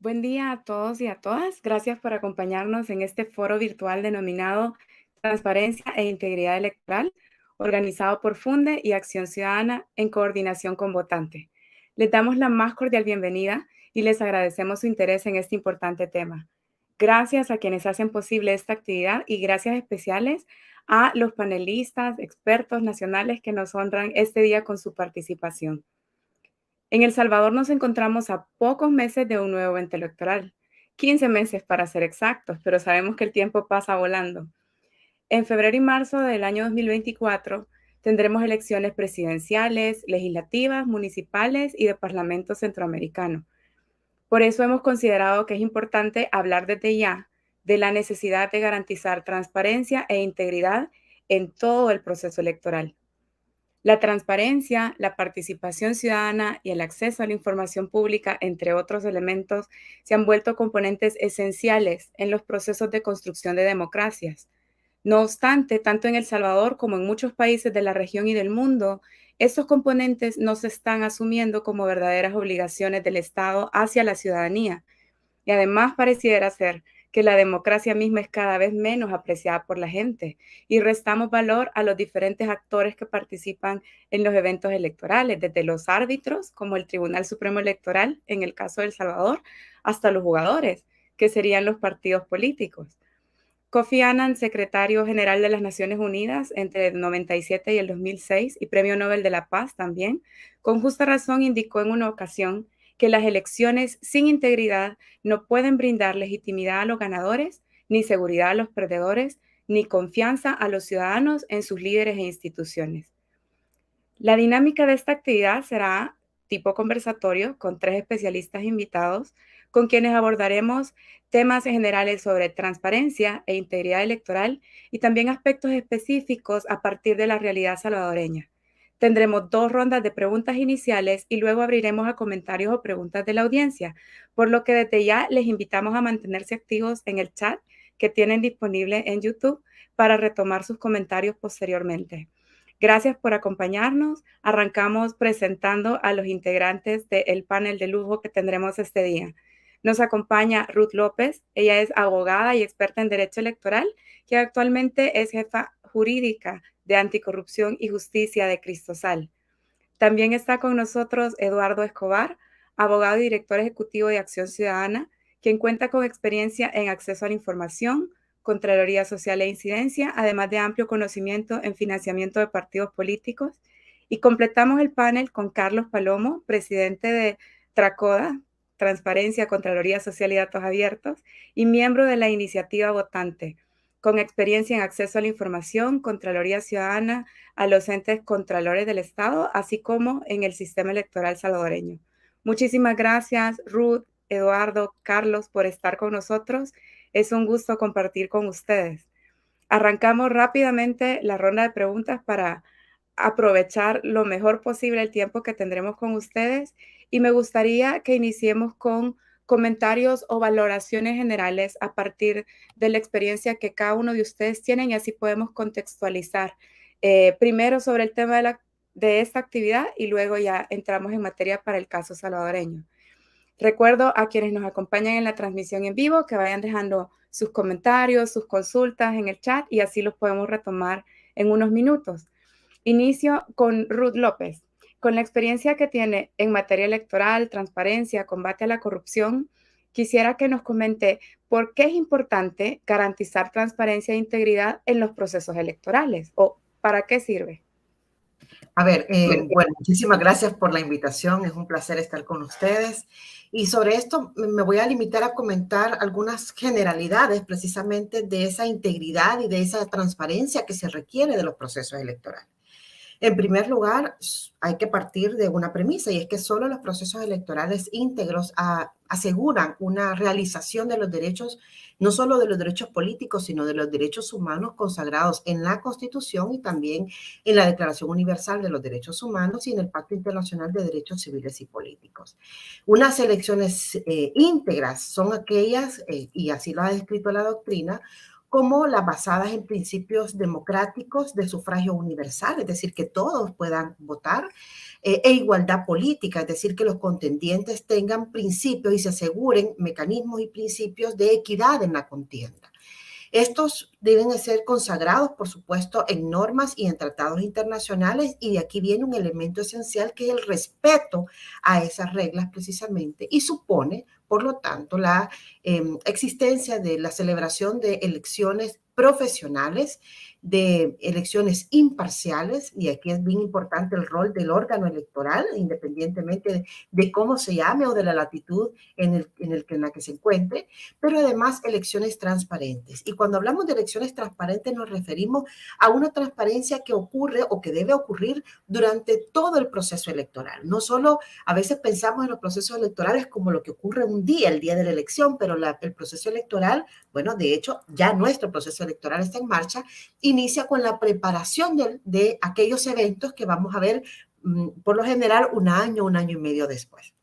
Buen día a todos y a todas. Gracias por acompañarnos en este foro virtual denominado Transparencia e Integridad Electoral, organizado por Funde y Acción Ciudadana en coordinación con Votante. Les damos la más cordial bienvenida y les agradecemos su interés en este importante tema. Gracias a quienes hacen posible esta actividad y gracias especiales a los panelistas, expertos nacionales que nos honran este día con su participación. En El Salvador nos encontramos a pocos meses de un nuevo evento electoral, 15 meses para ser exactos, pero sabemos que el tiempo pasa volando. En febrero y marzo del año 2024 tendremos elecciones presidenciales, legislativas, municipales y de Parlamento Centroamericano. Por eso hemos considerado que es importante hablar desde ya de la necesidad de garantizar transparencia e integridad en todo el proceso electoral. La transparencia, la participación ciudadana y el acceso a la información pública, entre otros elementos, se han vuelto componentes esenciales en los procesos de construcción de democracias. No obstante, tanto en El Salvador como en muchos países de la región y del mundo, estos componentes no se están asumiendo como verdaderas obligaciones del Estado hacia la ciudadanía. Y además pareciera ser que la democracia misma es cada vez menos apreciada por la gente y restamos valor a los diferentes actores que participan en los eventos electorales, desde los árbitros, como el Tribunal Supremo Electoral, en el caso de El Salvador, hasta los jugadores, que serían los partidos políticos. Kofi Annan, secretario general de las Naciones Unidas entre el 97 y el 2006 y Premio Nobel de la Paz también, con justa razón indicó en una ocasión que las elecciones sin integridad no pueden brindar legitimidad a los ganadores, ni seguridad a los perdedores, ni confianza a los ciudadanos en sus líderes e instituciones. La dinámica de esta actividad será tipo conversatorio con 3 especialistas invitados con quienes abordaremos temas generales sobre transparencia e integridad electoral y también aspectos específicos a partir de la realidad salvadoreña. Tendremos 2 rondas de preguntas iniciales y luego abriremos a comentarios o preguntas de la audiencia, por lo que desde ya les invitamos a mantenerse activos en el chat que tienen disponible en YouTube para retomar sus comentarios posteriormente. Gracias por acompañarnos. Arrancamos presentando a los integrantes del panel de lujo que tendremos este día. Nos acompaña Ruth López. Ella es abogada y experta en derecho electoral, que actualmente es jefa jurídica de Anticorrupción y Justicia de Cristosal. También está con nosotros Eduardo Escobar, abogado y director ejecutivo de Acción Ciudadana, quien cuenta con experiencia en acceso a la información, Contraloría Social e Incidencia, además de amplio conocimiento en financiamiento de partidos políticos. Y completamos el panel con Carlos Palomo, presidente de Tracoda, Transparencia, Contraloría Social y Datos Abiertos, y miembro de la iniciativa Votante, con experiencia en acceso a la información, Contraloría Ciudadana, a los entes contralores del Estado, así como en el sistema electoral salvadoreño. Muchísimas gracias, Ruth, Eduardo, Carlos, por estar con nosotros. Es un gusto compartir con ustedes. Arrancamos rápidamente la ronda de preguntas para aprovechar lo mejor posible el tiempo que tendremos con ustedes y me gustaría que iniciemos con comentarios o valoraciones generales a partir de la experiencia que cada uno de ustedes tienen y así podemos contextualizar primero sobre el tema de esta actividad y luego ya entramos en materia para el caso salvadoreño. Recuerdo a quienes nos acompañan en la transmisión en vivo que vayan dejando sus comentarios, sus consultas en el chat y así los podemos retomar en unos minutos. Inicio con Ruth López. Con la experiencia que tiene en materia electoral, transparencia, combate a la corrupción, quisiera que nos comente por qué es importante garantizar transparencia e integridad en los procesos electorales o para qué sirve. A ver, bueno, muchísimas gracias por la invitación. Es un placer estar con ustedes. Y sobre esto me voy a limitar a comentar algunas generalidades precisamente de esa integridad y de esa transparencia que se requiere de los procesos electorales. En primer lugar, hay que partir de una premisa y es que solo los procesos electorales íntegros aseguran una realización de los derechos, no solo de los derechos políticos, sino de los derechos humanos consagrados en la Constitución y también en la Declaración Universal de los Derechos Humanos y en el Pacto Internacional de Derechos Civiles y Políticos. Unas elecciones íntegras son aquellas, y así lo ha descrito la doctrina, como las basadas en principios democráticos de sufragio universal, es decir, que todos puedan votar, e igualdad política, es decir, que los contendientes tengan principios y se aseguren mecanismos y principios de equidad en la contienda. Estos deben de ser consagrados, por supuesto, en normas y en tratados internacionales, y de aquí viene un elemento esencial que es el respeto a esas reglas precisamente, y supone, por lo tanto, la existencia de la celebración de elecciones profesionales, de elecciones imparciales, y aquí es bien importante el rol del órgano electoral, independientemente de cómo se llame o de la latitud en la que se encuentre, pero además elecciones transparentes. Y cuando hablamos de elecciones transparentes nos referimos a una transparencia que ocurre o que debe ocurrir durante todo el proceso electoral. No solo a veces pensamos en los procesos electorales como lo que ocurre un día, el día de la elección, pero el proceso electoral, bueno, de hecho, ya nuestro proceso electoral está en marcha, inicia con la preparación de aquellos eventos que vamos a ver por lo general un año y medio después.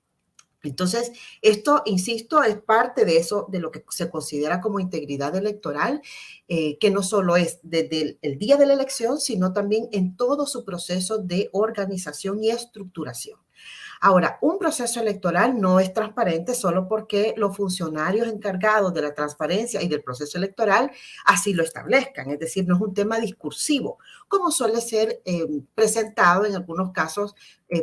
Entonces, esto, insisto, es parte de eso, de lo que se considera como integridad electoral, que no solo es desde el día de la elección, sino también en todo su proceso de organización y estructuración. Ahora, un proceso electoral no es transparente solo porque los funcionarios encargados de la transparencia y del proceso electoral así lo establezcan, es decir, no es un tema discursivo, como suele ser presentado en algunos casos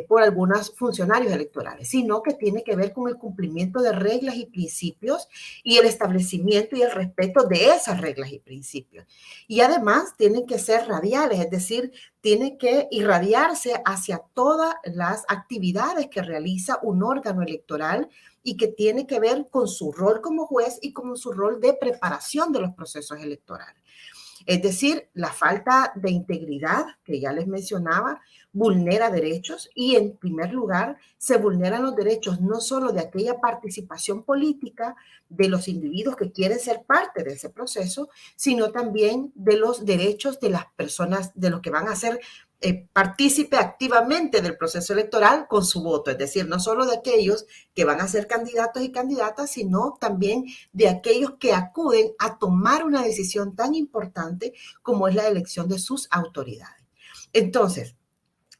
por algunos funcionarios electorales, sino que tiene que ver con el cumplimiento de reglas y principios y el establecimiento y el respeto de esas reglas y principios. Y además tienen que ser radiales, es decir, tiene que irradiarse hacia todas las actividades que realiza un órgano electoral y que tiene que ver con su rol como juez y con su rol de preparación de los procesos electorales. Es decir, la falta de integridad, que ya les mencionaba, vulnera derechos y, en primer lugar, se vulneran los derechos no solo de aquella participación política de los individuos que quieren ser parte de ese proceso, sino también de los derechos de las personas, de los que van a ser partícipe activamente del proceso electoral con su voto, es decir, no solo de aquellos que van a ser candidatos y candidatas, sino también de aquellos que acuden a tomar una decisión tan importante como es la elección de sus autoridades. Entonces,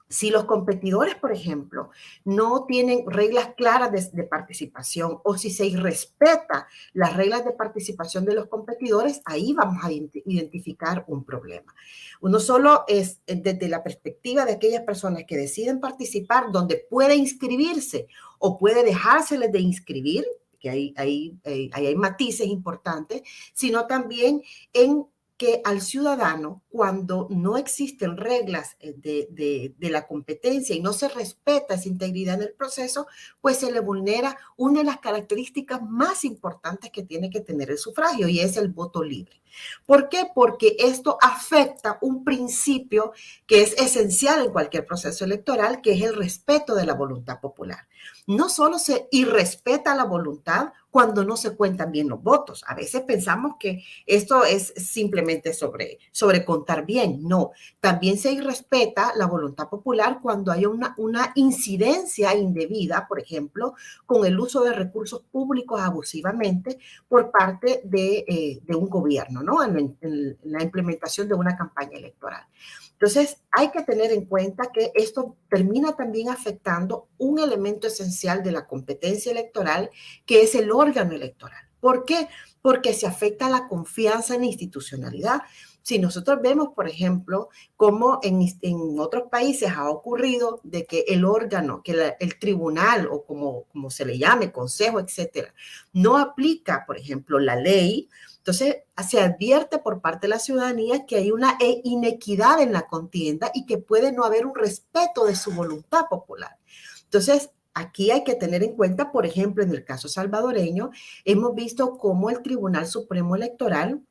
si los competidores, por ejemplo, no tienen reglas claras de participación o si se irrespeta las reglas de participación de los competidores, ahí vamos a identificar un problema. Uno solo es desde la perspectiva de aquellas personas que deciden participar, donde puede inscribirse o puede dejárseles de inscribir, que ahí hay matices importantes, sino también en que al ciudadano, cuando no existen reglas de la competencia y no se respeta esa integridad en el proceso, pues se le vulnera una de las características más importantes que tiene que tener el sufragio, y es el voto libre. ¿Por qué? Porque esto afecta un principio que es esencial en cualquier proceso electoral, que es el respeto de la voluntad popular. No solo se irrespeta la voluntad cuando no se cuentan bien los votos. A veces pensamos que esto es simplemente sobre contar bien. No, también se irrespeta la voluntad popular cuando hay una incidencia indebida, por ejemplo, con el uso de recursos públicos abusivamente por parte de un gobierno, ¿no? En la implementación de una campaña electoral. Entonces, hay que tener en cuenta que esto termina también afectando un elemento esencial de la competencia electoral, que es el órgano electoral. ¿Por qué? Porque se afecta la confianza en la institucionalidad. Si nosotros vemos, por ejemplo, cómo en otros países ha ocurrido de que el órgano, que el tribunal o como se le llame, consejo, etcétera, no aplica, por ejemplo, la ley, entonces se advierte por parte de la ciudadanía que hay una inequidad en la contienda y que puede no haber un respeto de su voluntad popular. Entonces, aquí hay que tener en cuenta, por ejemplo, en el caso salvadoreño, hemos visto cómo el Tribunal Supremo Electoral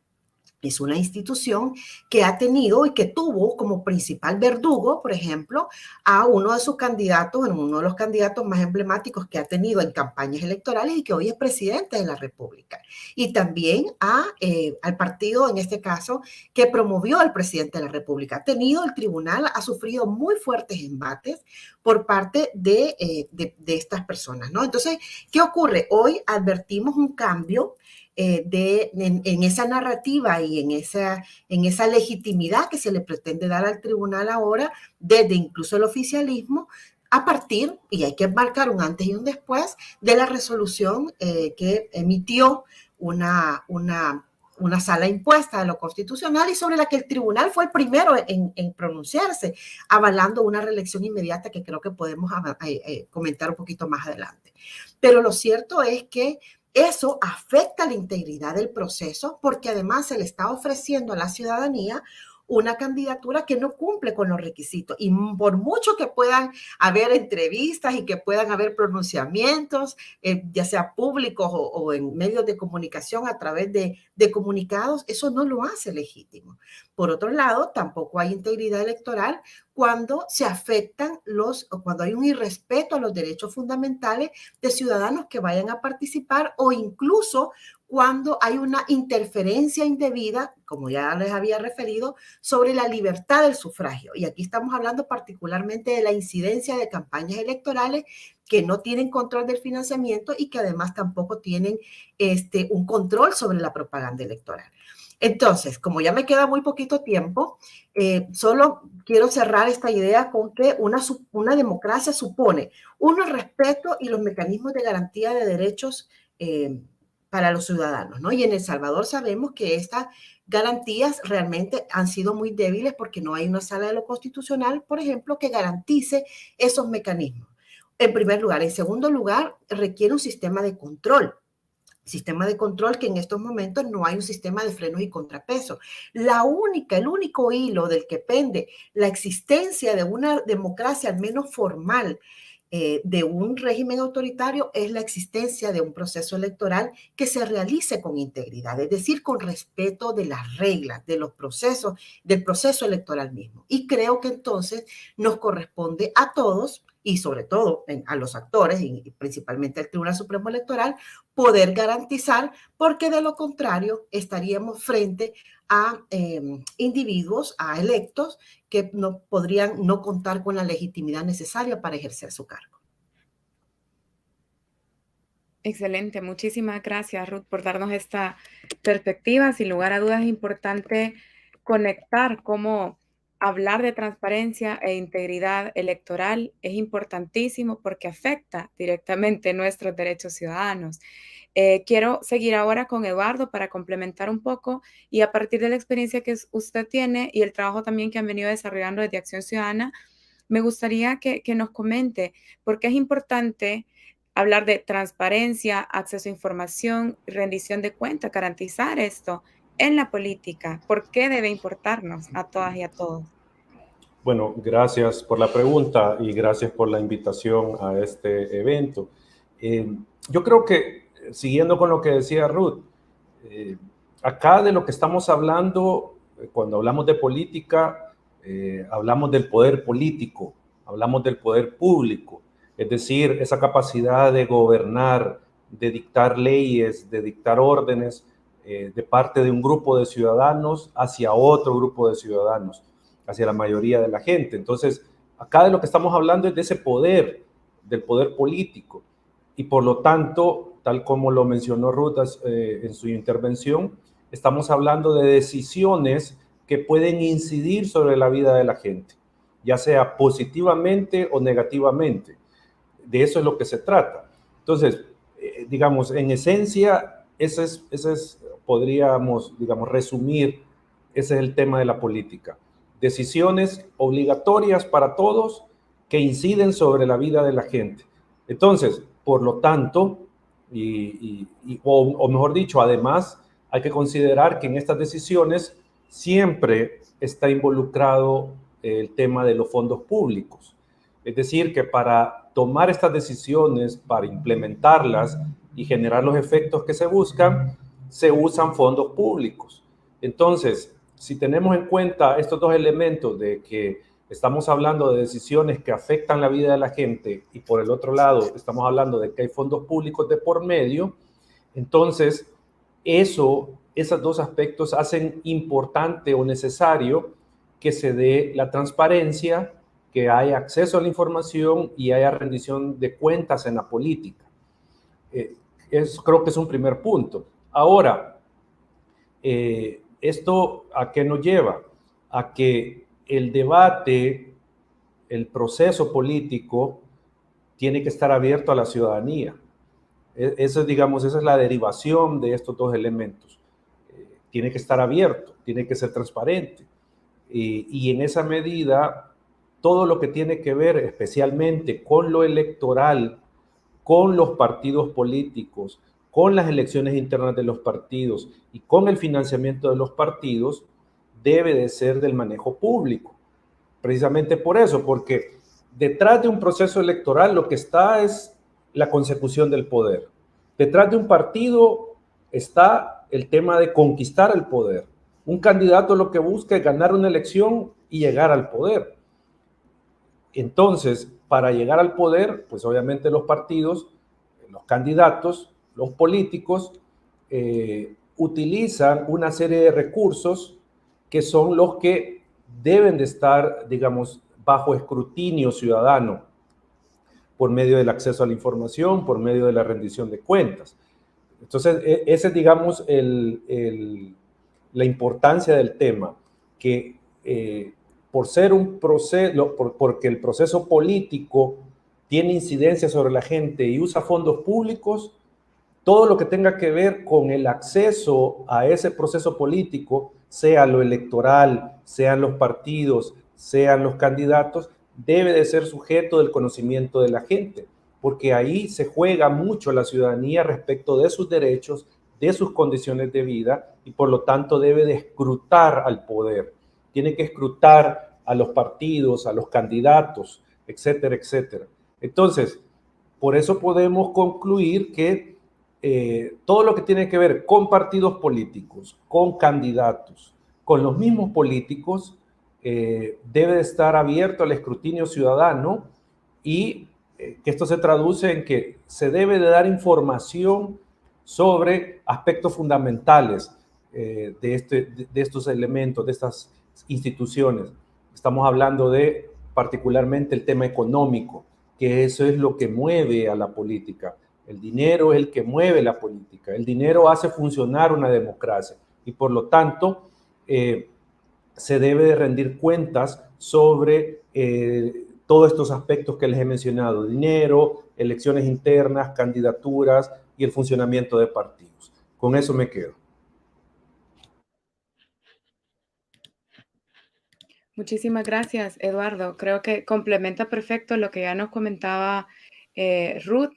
es una institución que ha tenido y que tuvo como principal verdugo, por ejemplo, a uno de sus candidatos, uno de los candidatos más emblemáticos que ha tenido en campañas electorales y que hoy es presidente de la República. Y también al partido, en este caso, que promovió al presidente de la República. Ha tenido el tribunal, ha sufrido muy fuertes embates por parte de estas personas, ¿no? Entonces, ¿qué ocurre? Hoy advertimos un cambio en esa narrativa y en esa legitimidad que se le pretende dar al tribunal ahora, desde incluso el oficialismo, a partir, y hay que marcar un antes y un después, de la resolución que emitió una sala impuesta de lo constitucional y sobre la que el tribunal fue el primero en pronunciarse, avalando una reelección inmediata que creo que podemos comentar un poquito más adelante. Pero lo cierto es que eso afecta la integridad del proceso porque además se le está ofreciendo a la ciudadanía una candidatura que no cumple con los requisitos. Y por mucho que puedan haber entrevistas y que puedan haber pronunciamientos, ya sea públicos o en medios de comunicación a través de comunicados, eso no lo hace legítimo. Por otro lado, tampoco hay integridad electoral cuando se afectan cuando hay un irrespeto a los derechos fundamentales de ciudadanos que vayan a participar o incluso cuando hay una interferencia indebida, como ya les había referido, sobre la libertad del sufragio. Y aquí estamos hablando particularmente de la incidencia de campañas electorales que no tienen control del financiamiento y que además tampoco tienen un control sobre la propaganda electoral. Entonces, como ya me queda muy poquito tiempo, solo quiero cerrar esta idea con que una democracia supone el respeto y los mecanismos de garantía de derechos para los ciudadanos, ¿no? Y en El Salvador sabemos que estas garantías realmente han sido muy débiles porque no hay una sala de lo constitucional, por ejemplo, que garantice esos mecanismos. En primer lugar. En segundo lugar, requiere un sistema de control. Sistema de control que en estos momentos no hay un sistema de frenos y contrapesos. El único hilo del que pende la existencia de una democracia al menos formal de un régimen autoritario es la existencia de un proceso electoral que se realice con integridad, es decir, con respeto de las reglas, de los procesos, del proceso electoral mismo. Y creo que entonces nos corresponde a todos y sobre todo a los actores y principalmente al Tribunal Supremo Electoral poder garantizar, porque de lo contrario estaríamos frente a individuos, a electos que no podrían no contar con la legitimidad necesaria para ejercer su cargo. Excelente, muchísimas gracias Ruth por darnos esta perspectiva. Sin lugar a dudas es importante conectar cómo hablar de transparencia e integridad electoral es importantísimo porque afecta directamente nuestros derechos ciudadanos. Quiero seguir ahora con Eduardo para complementar un poco y a partir de la experiencia que usted tiene y el trabajo también que han venido desarrollando desde Acción Ciudadana, me gustaría que nos comente por qué es importante hablar de transparencia, acceso a información, rendición de cuentas, garantizar esto en la política. ¿Por qué debe importarnos a todas y a todos? Bueno, gracias por la pregunta y gracias por la invitación a este evento. Yo creo que, siguiendo con lo que decía Ruth, acá de lo que estamos hablando, cuando hablamos de política, hablamos del poder político, hablamos del poder público, es decir, esa capacidad de gobernar, de dictar leyes, de dictar órdenes de parte de un grupo de ciudadanos hacia otro grupo de ciudadanos, hacia la mayoría de la gente. Entonces, acá de lo que estamos hablando es de ese poder, del poder político. Y por lo tanto, tal como lo mencionó Ruth en su intervención, estamos hablando de decisiones que pueden incidir sobre la vida de la gente, ya sea positivamente o negativamente. De eso es lo que se trata. Entonces, digamos, en esencia, podríamos, digamos, resumir, ese es el tema de la política. Decisiones obligatorias para todos que inciden sobre la vida de la gente. Entonces, por lo tanto, o mejor dicho, además, hay que considerar que en estas decisiones siempre está involucrado el tema de los fondos públicos. Es decir, que para tomar estas decisiones, para implementarlas y generar los efectos que se buscan, se usan fondos públicos. Entonces, si tenemos en cuenta estos dos elementos de que estamos hablando de decisiones que afectan la vida de la gente y por el otro lado estamos hablando de que hay fondos públicos de por medio, entonces esos dos aspectos hacen importante o necesario que se dé la transparencia, que haya acceso a la información y haya rendición de cuentas en la política. Creo que es un primer punto. Ahora, ¿esto a qué nos lleva? A que el debate, el proceso político, tiene que estar abierto a la ciudadanía. Esa, digamos, esa es la derivación de estos dos elementos. Tiene que estar abierto, tiene que ser transparente. Y en esa medida, todo lo que tiene que ver especialmente con lo electoral, con los partidos políticos, con las elecciones internas de los partidos y con el financiamiento de los partidos, debe de ser del manejo público. Precisamente por eso, porque detrás de un proceso electoral lo que está es la consecución del poder. Detrás de un partido está el tema de conquistar el poder. Un candidato lo que busca es ganar una elección y llegar al poder. Entonces, para llegar al poder, pues obviamente los partidos, los candidatos, los políticos, utilizan una serie de recursos que son los que deben de estar, digamos, bajo escrutinio ciudadano, por medio del acceso a la información, por medio de la rendición de cuentas. Entonces, ese es, digamos, la importancia del tema, que por ser un proceso, porque el proceso político tiene incidencia sobre la gente y usa fondos públicos, todo lo que tenga que ver con el acceso a ese proceso político, sea lo electoral, sean los partidos, sean los candidatos, debe de ser sujeto del conocimiento de la gente, porque ahí se juega mucho la ciudadanía respecto de sus derechos, de sus condiciones de vida, y por lo tanto debe de escrutar al poder. Tiene que escrutar a los partidos, a los candidatos, etcétera, etcétera. Entonces, por eso podemos concluir que todo lo que tiene que ver con partidos políticos, con candidatos, con los mismos políticos, debe de estar abierto al escrutinio ciudadano y que esto se traduce en que se debe de dar información sobre aspectos fundamentales de estos elementos, de estas instituciones. Estamos hablando de particularmente el tema económico, que eso es lo que mueve a la política. El dinero es el que mueve la política. El dinero hace funcionar una democracia y por lo tanto se debe de rendir cuentas sobre todos estos aspectos que les he mencionado: dinero, elecciones internas, candidaturas y el funcionamiento de partidos. Con eso me quedo. Muchísimas gracias, Eduardo. Creo que complementa perfecto lo que ya nos comentaba Ruth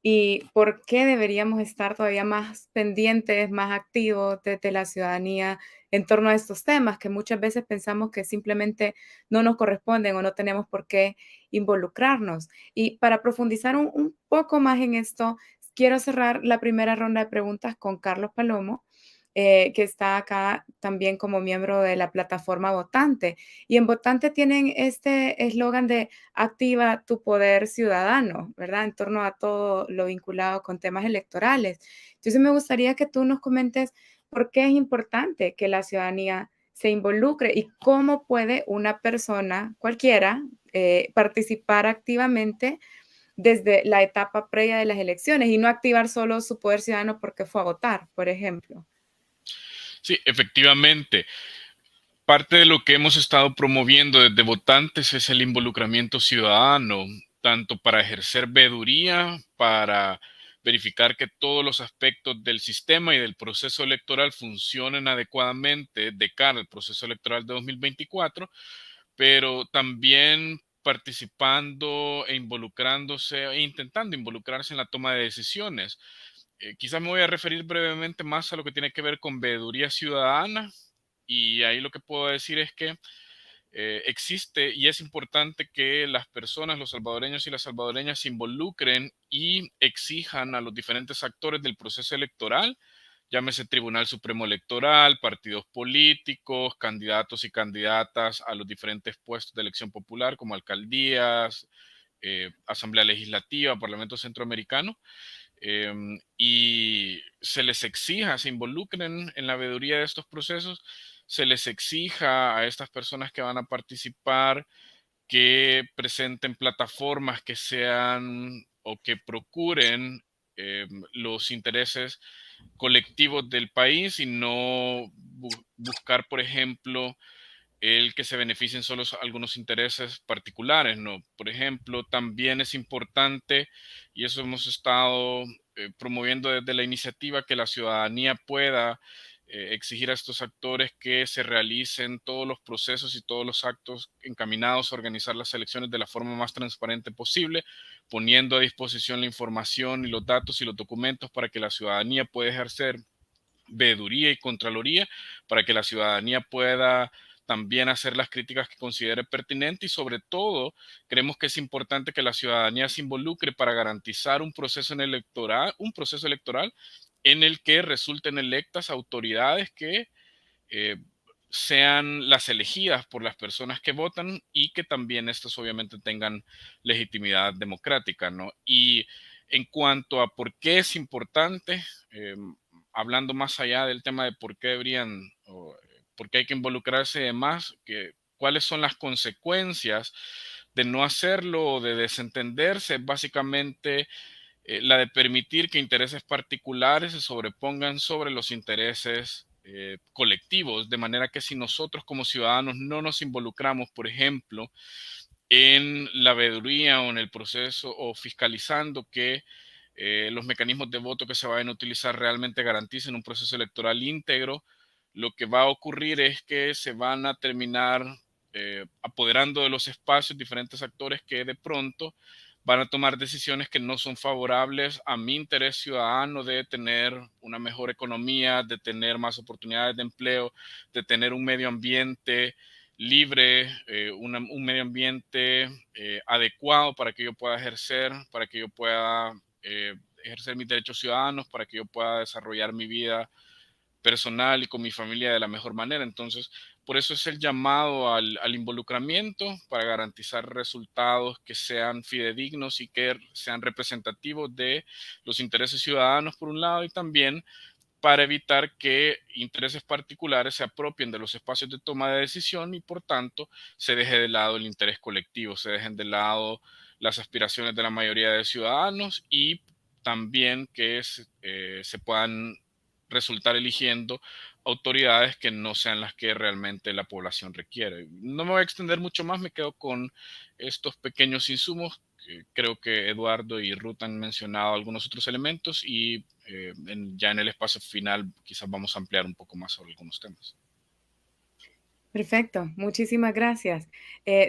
y por qué deberíamos estar todavía más pendientes, más activos desde la ciudadanía en torno a estos temas que muchas veces pensamos que simplemente no nos corresponden o no tenemos por qué involucrarnos. Y para profundizar un poco más en esto, quiero cerrar la primera ronda de preguntas con Carlos Palomo, que está acá también como miembro de la plataforma Votante. Y en Votante tienen este eslogan de activa tu poder ciudadano, ¿verdad? En torno a todo lo vinculado con temas electorales. Entonces me gustaría que tú nos comentes por qué es importante que la ciudadanía se involucre y cómo puede una persona cualquiera participar activamente desde la etapa previa de las elecciones y no activar solo su poder ciudadano porque fue a votar, por ejemplo. Sí, efectivamente. Parte de lo que hemos estado promoviendo desde Votantes es el involucramiento ciudadano, tanto para ejercer veeduría, para verificar que todos los aspectos del sistema y del proceso electoral funcionen adecuadamente de cara al proceso electoral de 2024, pero también participando e involucrándose e intentando involucrarse en la toma de decisiones. Quizás me voy a referir brevemente más a lo que tiene que ver con veeduría ciudadana, y ahí lo que puedo decir es que existe y es importante que las personas, los salvadoreños y las salvadoreñas se involucren y exijan a los diferentes actores del proceso electoral, llámese Tribunal Supremo Electoral, partidos políticos, candidatos y candidatas a los diferentes puestos de elección popular como alcaldías, Asamblea Legislativa, Parlamento Centroamericano, y se les exija, se involucren en la veeduría de estos procesos, se les exija a estas personas que van a participar que presenten plataformas que sean o que procuren los intereses colectivos del país y no buscar, por ejemplo, el que se beneficien solo algunos intereses particulares, ¿no? Por ejemplo, también es importante, y eso hemos estado promoviendo desde la iniciativa, que la ciudadanía pueda exigir a estos actores que se realicen todos los procesos y todos los actos encaminados a organizar las elecciones de la forma más transparente posible, poniendo a disposición la información y los datos y los documentos para que la ciudadanía pueda ejercer veeduría y contraloría, para que la ciudadanía pueda también hacer las críticas que considere pertinente, y sobre todo creemos que es importante que la ciudadanía se involucre para garantizar un proceso electoral en el que resulten electas autoridades que eh, sean las elegidas por las personas que votan, y que también estas obviamente tengan legitimidad democrática, ¿no? Y en cuanto a por qué es importante, hablando más allá del tema de por qué deberían o por qué hay que involucrarse más, cuáles son las consecuencias de no hacerlo o de desentenderse, básicamente la de permitir que intereses particulares se sobrepongan sobre los intereses colectivos, de manera que si nosotros como ciudadanos no nos involucramos, por ejemplo, en la veeduría o en el proceso, o fiscalizando que los mecanismos de voto que se vayan a utilizar realmente garanticen un proceso electoral íntegro, lo que va a ocurrir es que se van a terminar apoderando de los espacios diferentes actores que de pronto van a tomar decisiones que no son favorables a mi interés ciudadano de tener una mejor economía, de tener más oportunidades de empleo, de tener un medio ambiente libre, un medio ambiente adecuado para que yo pueda ejercer, para que yo pueda ejercer mis derechos ciudadanos, para que yo pueda desarrollar mi vida personal y con mi familia de la mejor manera. Entonces, por eso es el llamado al involucramiento, para garantizar resultados que sean fidedignos y que sean representativos de los intereses ciudadanos, por un lado, y también para evitar que intereses particulares se apropien de los espacios de toma de decisión y por tanto se deje de lado el interés colectivo, se dejen de lado las aspiraciones de la mayoría de ciudadanos, y también que se puedan resultar eligiendo autoridades que no sean las que realmente la población requiere. No me voy a extender mucho más, me quedo con estos pequeños insumos. Creo que Eduardo y Ruth han mencionado algunos otros elementos, y ya en el espacio final quizás vamos a ampliar un poco más sobre algunos temas. Perfecto, muchísimas gracias.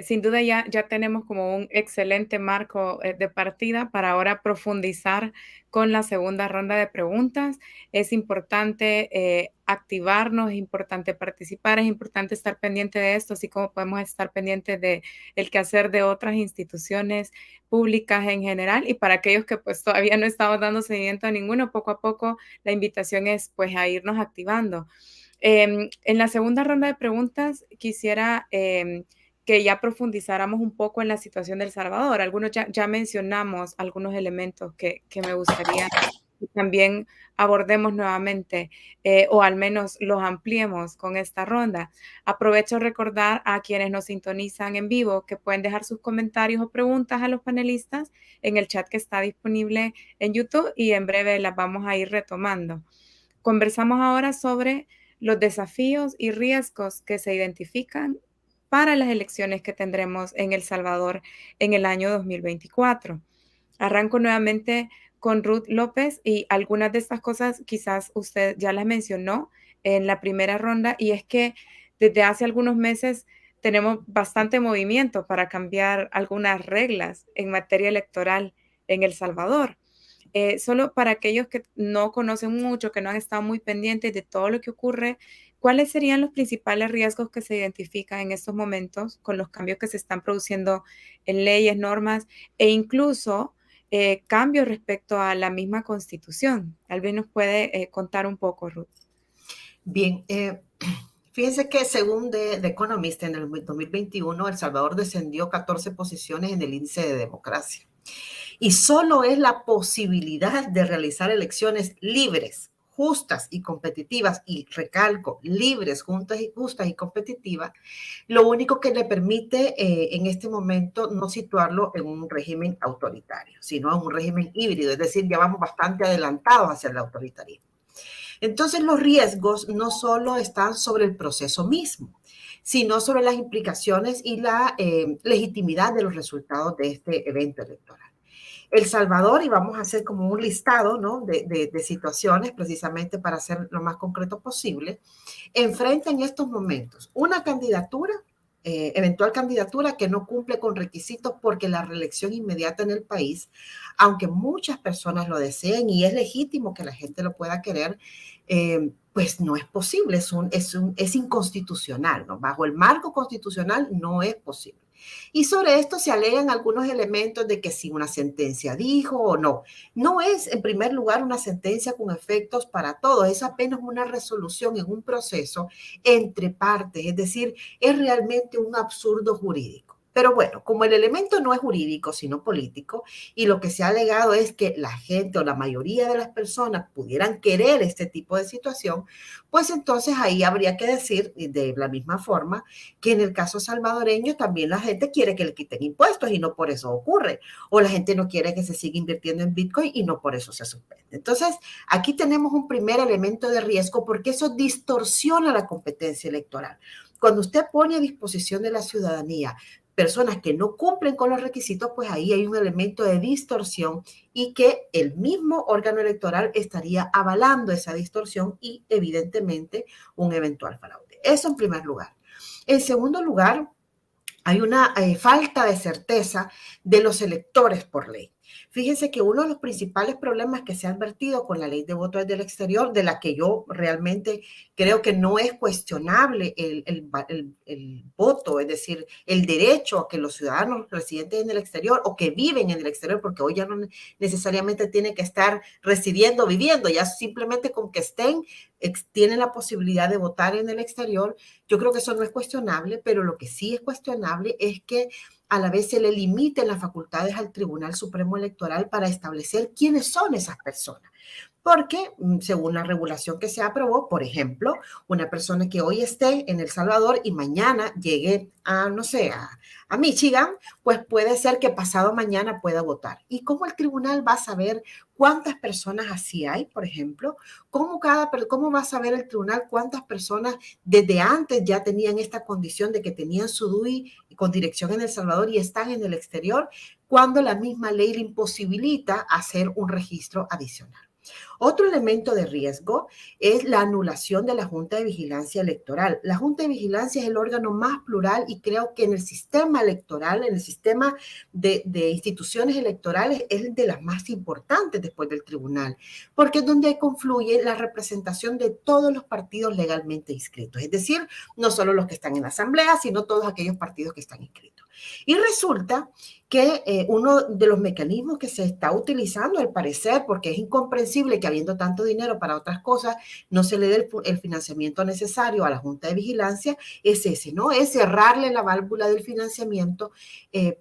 Sin duda ya tenemos como un excelente marco de partida para ahora profundizar con la segunda ronda de preguntas. Es importante activarnos, es importante participar, es importante estar pendiente de esto, así como podemos estar pendientes de el quehacer de otras instituciones públicas en general. Y para aquellos que pues todavía no estamos dando seguimiento a ninguno, poco a poco la invitación es pues a irnos activando. En la segunda ronda de preguntas quisiera que ya profundizáramos un poco en la situación de El Salvador. Algunos ya mencionamos algunos elementos que me gustaría que también abordemos nuevamente, o al menos los ampliemos con esta ronda. Aprovecho recordar a quienes nos sintonizan en vivo que pueden dejar sus comentarios o preguntas a los panelistas en el chat que está disponible en YouTube, y en breve las vamos a ir retomando. Conversamos ahora sobre los desafíos y riesgos que se identifican para las elecciones que tendremos en El Salvador en el año 2024. Arranco nuevamente con Ruth López, y algunas de estas cosas quizás usted ya las mencionó en la primera ronda, y es que desde hace algunos meses tenemos bastante movimiento para cambiar algunas reglas en materia electoral en El Salvador. Solo para aquellos que no conocen mucho, que no han estado muy pendientes de todo lo que ocurre, ¿cuáles serían los principales riesgos que se identifican en estos momentos con los cambios que se están produciendo en leyes, normas e incluso cambios respecto a la misma Constitución? Tal vez nos puede contar un poco, Ruth. Bien, fíjense que según The Economist, en el 2021, El Salvador descendió 14 posiciones en el índice de democracia. Y solo es la posibilidad de realizar elecciones libres, justas y competitivas, y recalco, libres, justas y competitivas, lo único que le permite en este momento no situarlo en un régimen autoritario, sino en un régimen híbrido, es decir, ya vamos bastante adelantados hacia el autoritarismo. Entonces los riesgos no solo están sobre el proceso mismo, sino sobre las implicaciones y la legitimidad de los resultados de este evento electoral. El Salvador, y vamos a hacer como un listado, ¿no?, de situaciones precisamente para ser lo más concreto posible, enfrenta en estos momentos una candidatura, eventual candidatura que no cumple con requisitos porque la reelección inmediata en el país, aunque muchas personas lo deseen y es legítimo que la gente lo pueda querer, pues no es posible, es inconstitucional, ¿no? Bajo el marco constitucional no es posible. Y sobre esto se alegan algunos elementos de que si una sentencia dijo o no. No es, en primer lugar, una sentencia con efectos para todos, es apenas una resolución en un proceso entre partes, es decir, es realmente un absurdo jurídico. Pero bueno, como el elemento no es jurídico, sino político, y lo que se ha alegado es que la gente o la mayoría de las personas pudieran querer este tipo de situación, pues entonces ahí habría que decir de la misma forma que en el caso salvadoreño también la gente quiere que le quiten impuestos y no por eso ocurre, o la gente no quiere que se siga invirtiendo en Bitcoin y no por eso se suspende. Entonces, aquí tenemos un primer elemento de riesgo porque eso distorsiona la competencia electoral. Cuando usted pone a disposición de la ciudadanía personas que no cumplen con los requisitos, pues ahí hay un elemento de distorsión y que el mismo órgano electoral estaría avalando esa distorsión y evidentemente un eventual fraude. Eso en primer lugar. En segundo lugar, hay una falta de certeza de los electores por ley. Fíjense que uno de los principales problemas que se ha advertido con la ley de voto desde el exterior, de la que yo realmente creo que no es cuestionable el voto, es decir, el derecho a que los ciudadanos residentes en el exterior o que viven en el exterior, porque hoy ya no necesariamente tienen que estar residiendo o viviendo, ya simplemente con que estén, tienen la posibilidad de votar en el exterior. Yo creo que eso no es cuestionable, pero lo que sí es cuestionable es que a la vez se le limiten las facultades al Tribunal Supremo Electoral para establecer quiénes son esas personas. Porque según la regulación que se aprobó, por ejemplo, una persona que hoy esté en El Salvador y mañana llegue a, no sé, a Michigan, pues puede ser que pasado mañana pueda votar. ¿Y cómo el tribunal va a saber cuántas personas así hay, por ejemplo? ¿Cómo va a saber el tribunal cuántas personas desde antes ya tenían esta condición de que tenían su DUI con dirección en El Salvador y están en el exterior, cuando la misma ley le imposibilita hacer un registro adicional? Otro elemento de riesgo es la anulación de la Junta de Vigilancia Electoral. La Junta de Vigilancia es el órgano más plural y creo que en el sistema electoral, en el sistema de instituciones electorales, es de las más importantes después del tribunal, porque es donde confluye la representación de todos los partidos legalmente inscritos, es decir, no solo los que están en la asamblea, sino todos aquellos partidos que están inscritos. Y resulta que uno de los mecanismos que se está utilizando, al parecer, porque es incomprensible que habiendo tanto dinero para otras cosas, no se le dé el financiamiento necesario a la Junta de Vigilancia, es ese, ¿no? Es cerrarle la válvula del financiamiento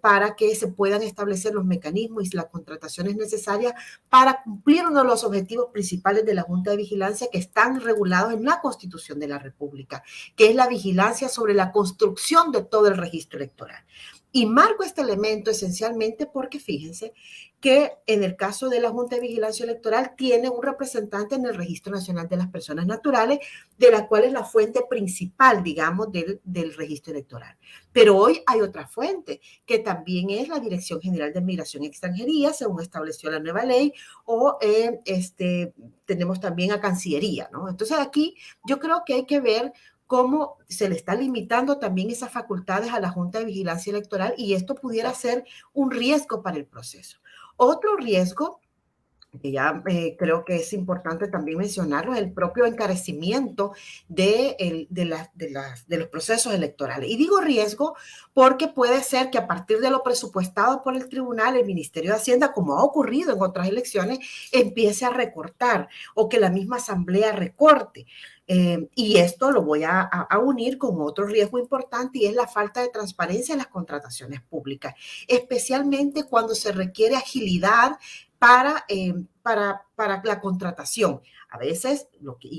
para que se puedan establecer los mecanismos y las contrataciones necesarias para cumplir uno de los objetivos principales de la Junta de Vigilancia que están regulados en la Constitución de la República, que es la vigilancia sobre la construcción de todo el registro electoral. Y marco este elemento esencialmente porque fíjense que en el caso de la Junta de Vigilancia Electoral tiene un representante en el Registro Nacional de las Personas Naturales, de la cual es la fuente principal, digamos, del registro electoral. Pero hoy hay otra fuente, que también es la Dirección General de Migración y Extranjería, según estableció la nueva ley, o tenemos también a Cancillería, ¿no? Entonces aquí yo creo que hay que ver cómo se le está limitando también esas facultades a la Junta de Vigilancia Electoral y esto pudiera ser un riesgo para el proceso. Otro riesgo que ya creo que es importante también mencionarlo, es el propio encarecimiento de los procesos electorales. Y digo riesgo porque puede ser que a partir de lo presupuestado por el tribunal, el Ministerio de Hacienda, como ha ocurrido en otras elecciones, empiece a recortar o que la misma asamblea recorte. Y esto lo voy a unir con otro riesgo importante y es la falta de transparencia en las contrataciones públicas, especialmente cuando se requiere agilidad para la contratación. A veces, lo que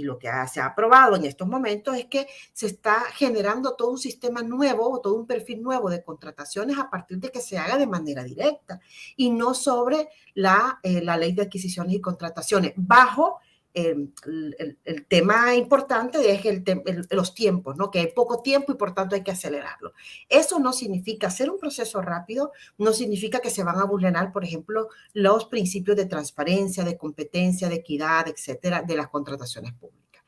se ha aprobado en estos momentos es que se está generando todo un sistema nuevo o todo un perfil nuevo de contrataciones a partir de que se haga de manera directa y no sobre la ley de adquisiciones y contrataciones, bajo el tema importante es los tiempos, ¿no? Que hay poco tiempo y por tanto hay que acelerarlo. Eso no significa hacer un proceso rápido, no significa que se van a vulnerar, por ejemplo, los principios de transparencia, de competencia, de equidad, etcétera, de las contrataciones públicas.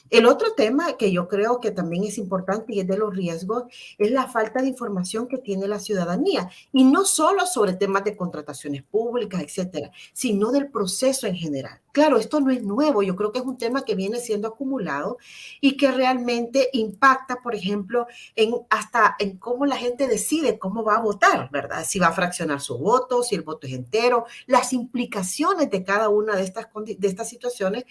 El otro tema que yo creo que también es importante y es de los riesgos es la falta de información que tiene la ciudadanía. Y no solo sobre temas de contrataciones públicas, etcétera, sino del proceso en general. Claro, esto no es nuevo. Yo creo que es un tema que viene siendo acumulado y que realmente impacta, por ejemplo, hasta en cómo la gente decide cómo va a votar, ¿verdad? Si va a fraccionar su voto, si el voto es entero. Las implicaciones de cada una de estas situaciones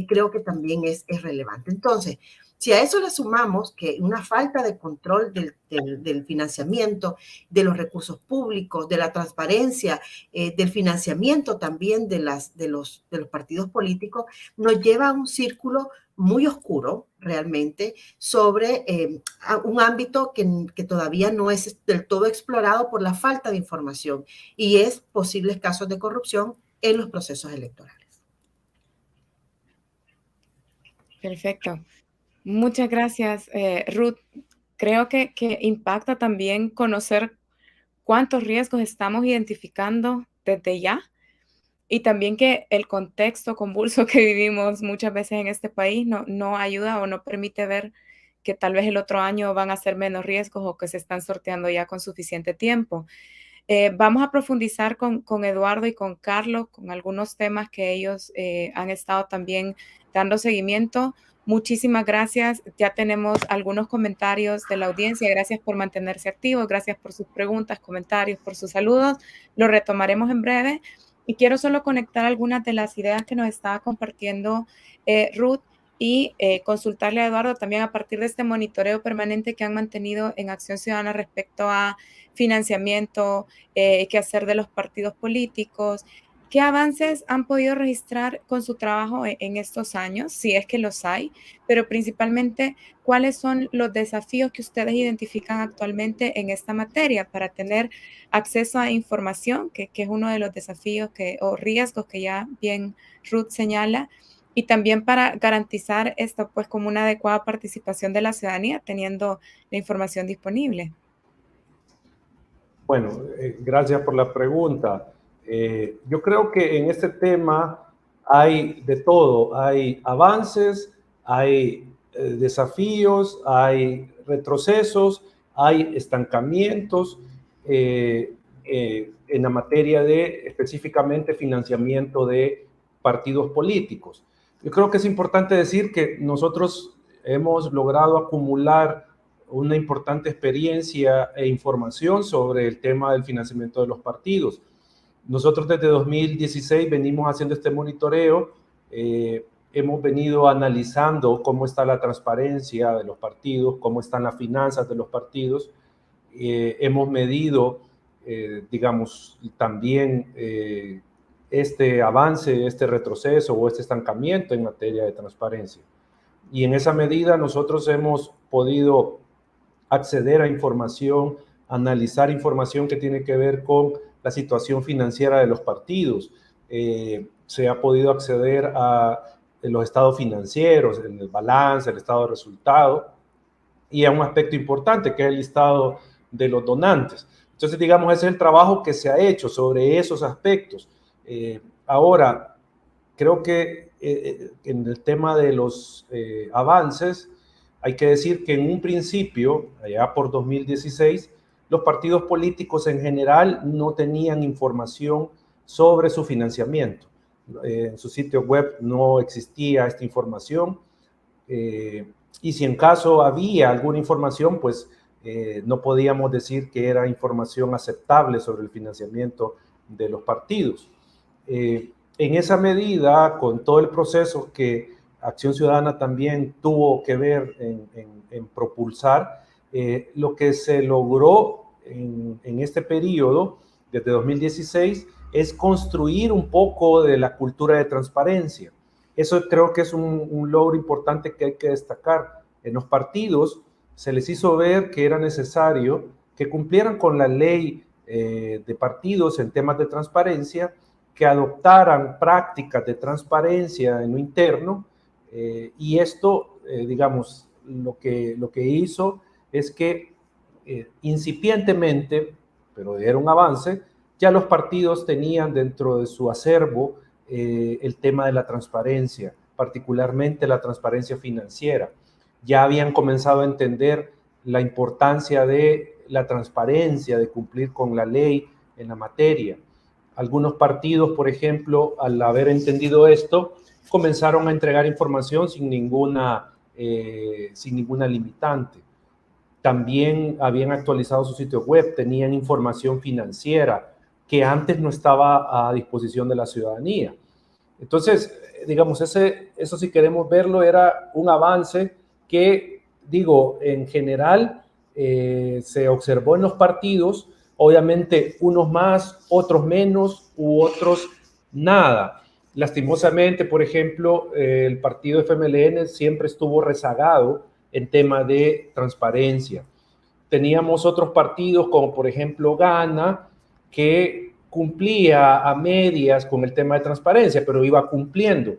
creo que también es relevante. Entonces, si a eso le sumamos que una falta de control del financiamiento, de los recursos públicos, de la transparencia, del financiamiento también de los partidos políticos, nos lleva a un círculo muy oscuro realmente sobre un ámbito que todavía no es del todo explorado por la falta de información y es posibles casos de corrupción en los procesos electorales. Perfecto. Muchas gracias, Ruth. Creo que impacta también conocer cuántos riesgos estamos identificando desde ya y también que el contexto convulso que vivimos muchas veces en este país no ayuda o no permite ver que tal vez el otro año van a ser menos riesgos o que se están sorteando ya con suficiente tiempo. Vamos a profundizar con Eduardo y con Carlos con algunos temas que ellos han estado también dando seguimiento. Muchísimas gracias. Ya tenemos algunos comentarios de la audiencia. Gracias por mantenerse activos. Gracias por sus preguntas, comentarios, por sus saludos. Lo retomaremos en breve. Y quiero solo conectar algunas de las ideas que nos estaba compartiendo Ruth y consultarle a Eduardo también a partir de este monitoreo permanente que han mantenido en Acción Ciudadana respecto a financiamiento, qué hacer de los partidos políticos. ¿Qué avances han podido registrar con su trabajo en estos años, si es que los hay? Pero principalmente, ¿cuáles son los desafíos que ustedes identifican actualmente en esta materia para tener acceso a información, que es uno de los desafíos o riesgos que ya bien Ruth señala, y también para garantizar esto pues como una adecuada participación de la ciudadanía teniendo la información disponible? Bueno, gracias por la pregunta. Yo creo que en este tema hay de todo. Hay avances, hay desafíos, hay retrocesos, hay estancamientos en la materia de específicamente financiamiento de partidos políticos. Yo creo que es importante decir que nosotros hemos logrado acumular una importante experiencia e información sobre el tema del financiamiento de los partidos. Nosotros desde 2016 venimos haciendo este monitoreo, hemos venido analizando cómo está la transparencia de los partidos, cómo están las finanzas de los partidos, hemos medido, digamos, también este avance, este retroceso o este estancamiento en materia de transparencia. Y en esa medida nosotros hemos podido acceder a información, analizar información que tiene que ver con la situación financiera de los partidos. Se ha podido acceder a los estados financieros, el balance, el estado de resultado, y a un aspecto importante que es el listado de los donantes. Entonces, digamos, ese es el trabajo que se ha hecho sobre esos aspectos. Ahora, creo que en el tema de los avances, hay que decir que en un principio, allá por 2016, los partidos políticos en general no tenían información sobre su financiamiento. En su sitio web no existía esta información. Y si en caso había alguna información, pues no podíamos decir que era información aceptable sobre el financiamiento de los partidos. En esa medida, con todo el proceso que Acción Ciudadana también tuvo que ver en propulsar, lo que se logró en este periodo, desde 2016, es construir un poco de la cultura de transparencia. Eso creo que es un logro importante que hay que destacar. En los partidos se les hizo ver que era necesario que cumplieran con la ley de partidos en temas de transparencia que adoptaran prácticas de transparencia en lo interno, y esto, digamos, lo que hizo es que incipientemente, pero era un avance, ya los partidos tenían dentro de su acervo el tema de la transparencia, particularmente la transparencia financiera. Ya habían comenzado a entender la importancia de la transparencia, de cumplir con la ley en la materia. Algunos partidos, por ejemplo, al haber entendido esto, comenzaron a entregar información sin ninguna limitante. También habían actualizado su sitio web, tenían información financiera que antes no estaba a disposición de la ciudadanía. Entonces, digamos, eso si queremos verlo, era un avance que, digo, en general se observó en los partidos, obviamente unos más, otros menos, u otros nada. Lastimosamente, por ejemplo, el partido FMLN siempre estuvo rezagado en tema de transparencia. Teníamos otros partidos como por ejemplo Gana, que cumplía a medias con el tema de transparencia, pero iba cumpliendo.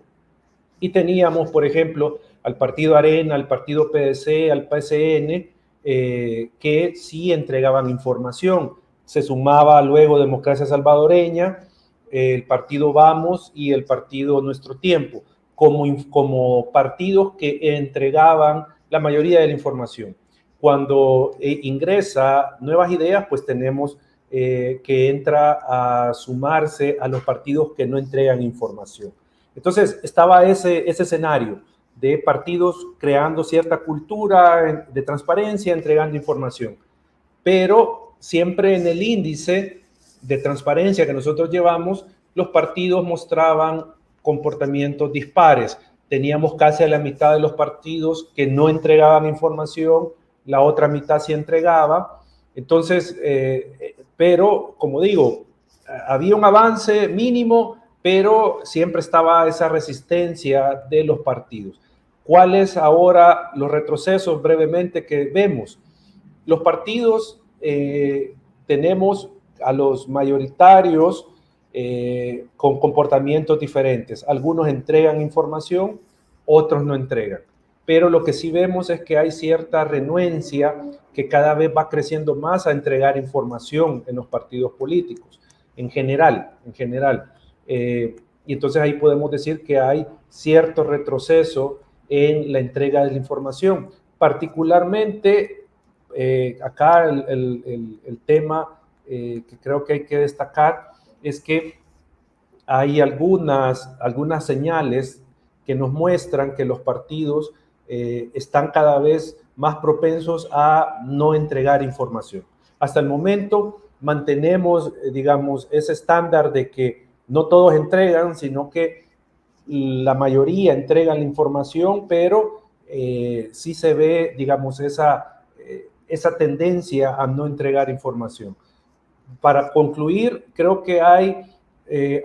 Y teníamos, por ejemplo, al partido Arena, al partido PDC, al PSN, que sí entregaban información. Se sumaba luego Democracia Salvadoreña, el partido Vamos y el partido Nuestro Tiempo, como partidos que entregaban la mayoría de la información. Cuando ingresa Nuevas Ideas, pues tenemos que entra a sumarse a los partidos que no entregan información. Entonces, estaba ese escenario de partidos creando cierta cultura de transparencia, entregando información. Pero siempre en el índice de transparencia que nosotros llevamos, los partidos mostraban comportamientos dispares. Teníamos casi a la mitad de los partidos que no entregaban información, la otra mitad sí entregaba. Entonces, pero como digo, había un avance mínimo, pero siempre estaba esa resistencia de los partidos. ¿Cuáles ahora los retrocesos brevemente que vemos? Los partidos tenemos a los mayoritarios con comportamientos diferentes. Algunos entregan información, otros no entregan. Pero lo que sí vemos es que hay cierta renuencia que cada vez va creciendo más a entregar información en los partidos políticos, en general. Y entonces ahí podemos decir que hay cierto retroceso en la entrega de la información. Particularmente, acá el tema que creo que hay que destacar es que hay algunas señales que nos muestran que los partidos están cada vez más propensos a no entregar información. Hasta el momento mantenemos, digamos, ese estándar de que no todos entregan, sino que la mayoría entregan la información, pero sí se ve, digamos, esa tendencia a no entregar información. Para concluir, creo que hay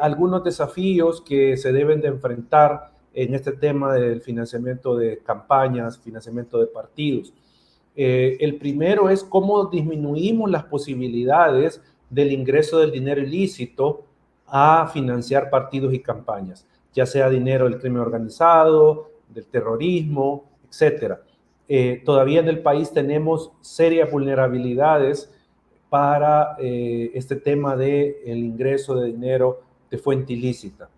algunos desafíos que se deben de enfrentar en este tema del financiamiento de campañas, financiamiento de partidos. El primero es cómo disminuimos las posibilidades del ingreso del dinero ilícito a financiar partidos y campañas, ya sea dinero del crimen organizado, del terrorismo, etcétera. Todavía en el país tenemos serias vulnerabilidades para este tema del ingreso de dinero de fuente ilícita.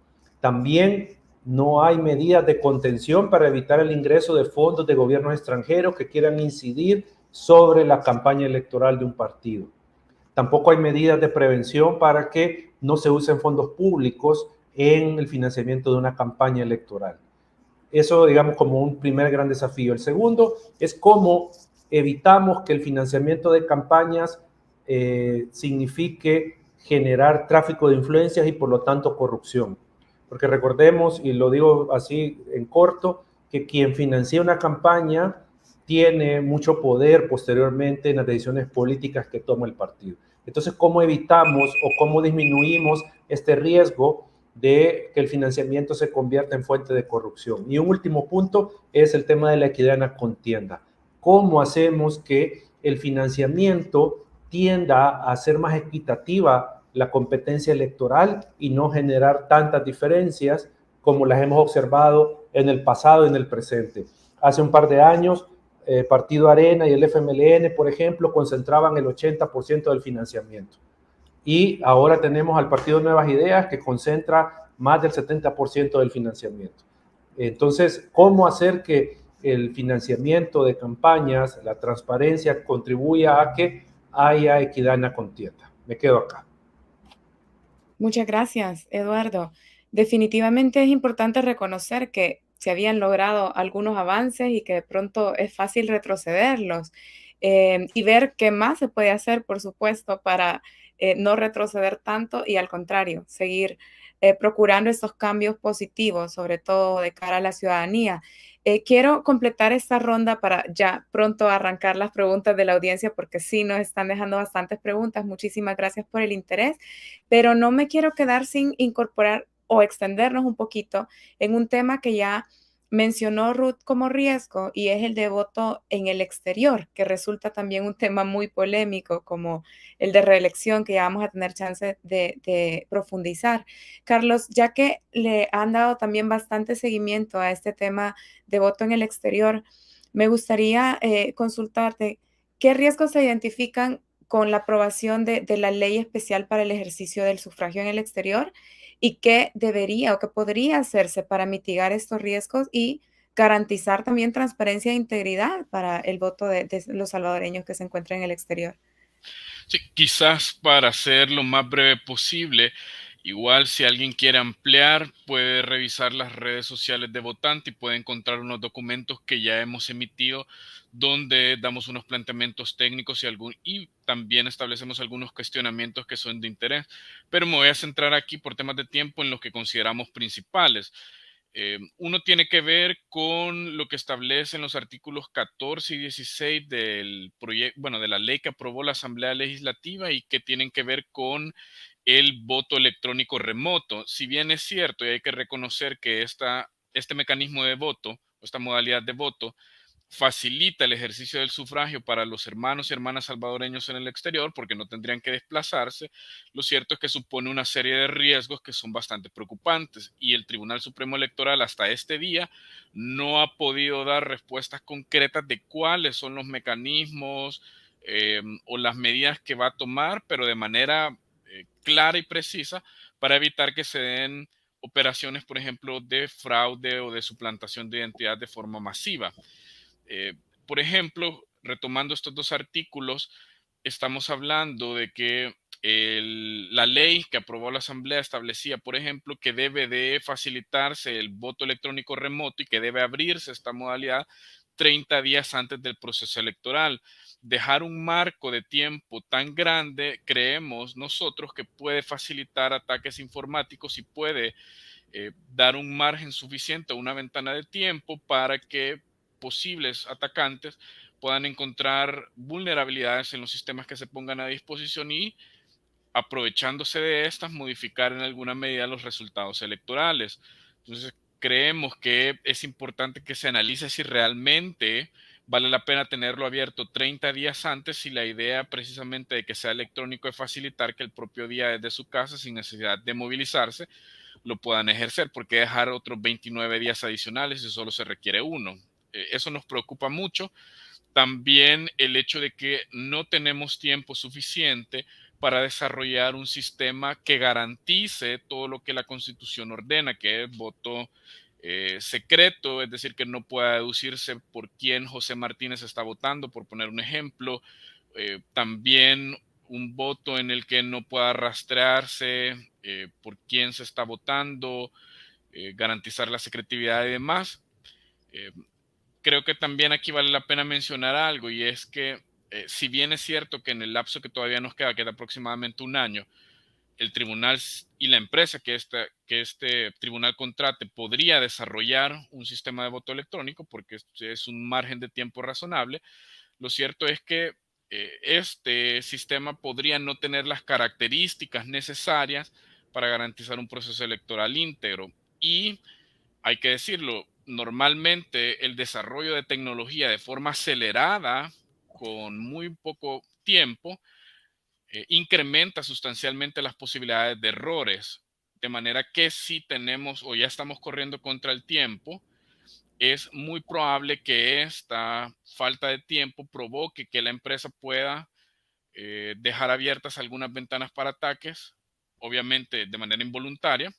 También no hay medidas de contención para evitar el ingreso de fondos de gobiernos extranjeros que quieran incidir sobre la campaña electoral de un partido. Tampoco hay medidas de prevención para que no se usen fondos públicos en el financiamiento de una campaña electoral. Eso, digamos, como un primer gran desafío. El segundo es cómo evitamos que el financiamiento de campañas signifique generar tráfico de influencias y por lo tanto corrupción. Porque recordemos, y lo digo así en corto, que quien financia una campaña tiene mucho poder posteriormente en las decisiones políticas que toma el partido. Entonces, ¿cómo evitamos o cómo disminuimos este riesgo de que el financiamiento se convierta en fuente de corrupción? Y un último punto es el tema de la equidad en la contienda. ¿Cómo hacemos que el financiamiento tienda a ser más equitativa la competencia electoral y no generar tantas diferencias como las hemos observado en el pasado y en el presente. Hace un par de años, Partido Arena y el FMLN, por ejemplo, concentraban el 80% del financiamiento. Y ahora tenemos al Partido Nuevas Ideas, que concentra más del 70% del financiamiento. Entonces, ¿cómo hacer que el financiamiento de campañas, la transparencia, contribuya a que haya equidad en la contienda? Me quedo acá. Muchas gracias, Eduardo. Definitivamente es importante reconocer que se habían logrado algunos avances y que de pronto es fácil retrocederlos, y ver qué más se puede hacer, por supuesto, para no retroceder tanto y al contrario, seguir procurando estos cambios positivos, sobre todo de cara a la ciudadanía. Quiero completar esta ronda para ya pronto arrancar las preguntas de la audiencia, porque sí nos están dejando bastantes preguntas. Muchísimas gracias por el interés, pero no me quiero quedar sin incorporar o extendernos un poquito en un tema que ya mencionó Ruth como riesgo, y es el de voto en el exterior, que resulta también un tema muy polémico, como el de reelección, que ya vamos a tener chance de profundizar. Carlos, ya que le han dado también bastante seguimiento a este tema de voto en el exterior, me gustaría consultarte qué riesgos se identifican con la aprobación de la ley especial para el ejercicio del sufragio en el exterior, y qué debería o qué podría hacerse para mitigar estos riesgos y garantizar también transparencia e integridad para el voto de los salvadoreños que se encuentran en el exterior. Sí, quizás para ser lo más breve posible, igual si alguien quiere ampliar, puede revisar las redes sociales de Votante y puede encontrar unos documentos que ya hemos emitido donde damos unos planteamientos técnicos y también establecemos algunos cuestionamientos que son de interés. Pero me voy a centrar aquí por temas de tiempo en los que consideramos principales. Uno tiene que ver con lo que establecen los artículos 14 y 16 del proyecto, bueno, de la ley que aprobó la Asamblea Legislativa y que tienen que ver con el voto electrónico remoto. Si bien es cierto y hay que reconocer que este mecanismo de voto, esta modalidad de voto, facilita el ejercicio del sufragio para los hermanos y hermanas salvadoreños en el exterior porque no tendrían que desplazarse, lo cierto es que supone una serie de riesgos que son bastante preocupantes y el Tribunal Supremo Electoral hasta este día no ha podido dar respuestas concretas de cuáles son los mecanismos o las medidas que va a tomar, pero de manera clara y precisa para evitar que se den operaciones, por ejemplo, de fraude o de suplantación de identidad de forma masiva. Eh, por ejemplo, retomando estos dos artículos, estamos hablando de que la ley que aprobó la Asamblea establecía, por ejemplo, que debe de facilitarse el voto electrónico remoto y que debe abrirse esta modalidad 30 días antes del proceso electoral. Dejar un marco de tiempo tan grande, creemos nosotros que puede facilitar ataques informáticos y puede dar un margen suficiente, una ventana de tiempo para que posibles atacantes puedan encontrar vulnerabilidades en los sistemas que se pongan a disposición y, aprovechándose de estas, modificar en alguna medida los resultados electorales. Entonces, creemos que es importante que se analice si realmente vale la pena tenerlo abierto 30 días antes, si la idea precisamente de que sea electrónico es facilitar que el propio día desde su casa, sin necesidad de movilizarse, lo puedan ejercer. ¿Por qué dejar otros 29 días adicionales si solo se requiere uno? Eso nos preocupa mucho. También el hecho de que no tenemos tiempo suficiente para desarrollar un sistema que garantice todo lo que la Constitución ordena, que es voto secreto, es decir, que no pueda deducirse por quién José Martínez está votando, por poner un ejemplo. También un voto en el que no pueda rastrearse por quién se está votando, garantizar la secretividad y demás. Creo que también aquí vale la pena mencionar algo, y es que si bien es cierto que en el lapso que todavía nos queda, que es aproximadamente un año, el tribunal y la empresa que este tribunal contrate podría desarrollar un sistema de voto electrónico porque es un margen de tiempo razonable, lo cierto es que este sistema podría no tener las características necesarias para garantizar un proceso electoral íntegro. Y hay que decirlo, normalmente el desarrollo de tecnología de forma acelerada, con muy poco tiempo, incrementa sustancialmente las posibilidades de errores. De manera que si tenemos o ya estamos corriendo contra el tiempo, es muy probable que esta falta de tiempo provoque que la empresa pueda dejar abiertas algunas ventanas para ataques, obviamente de manera involuntaria,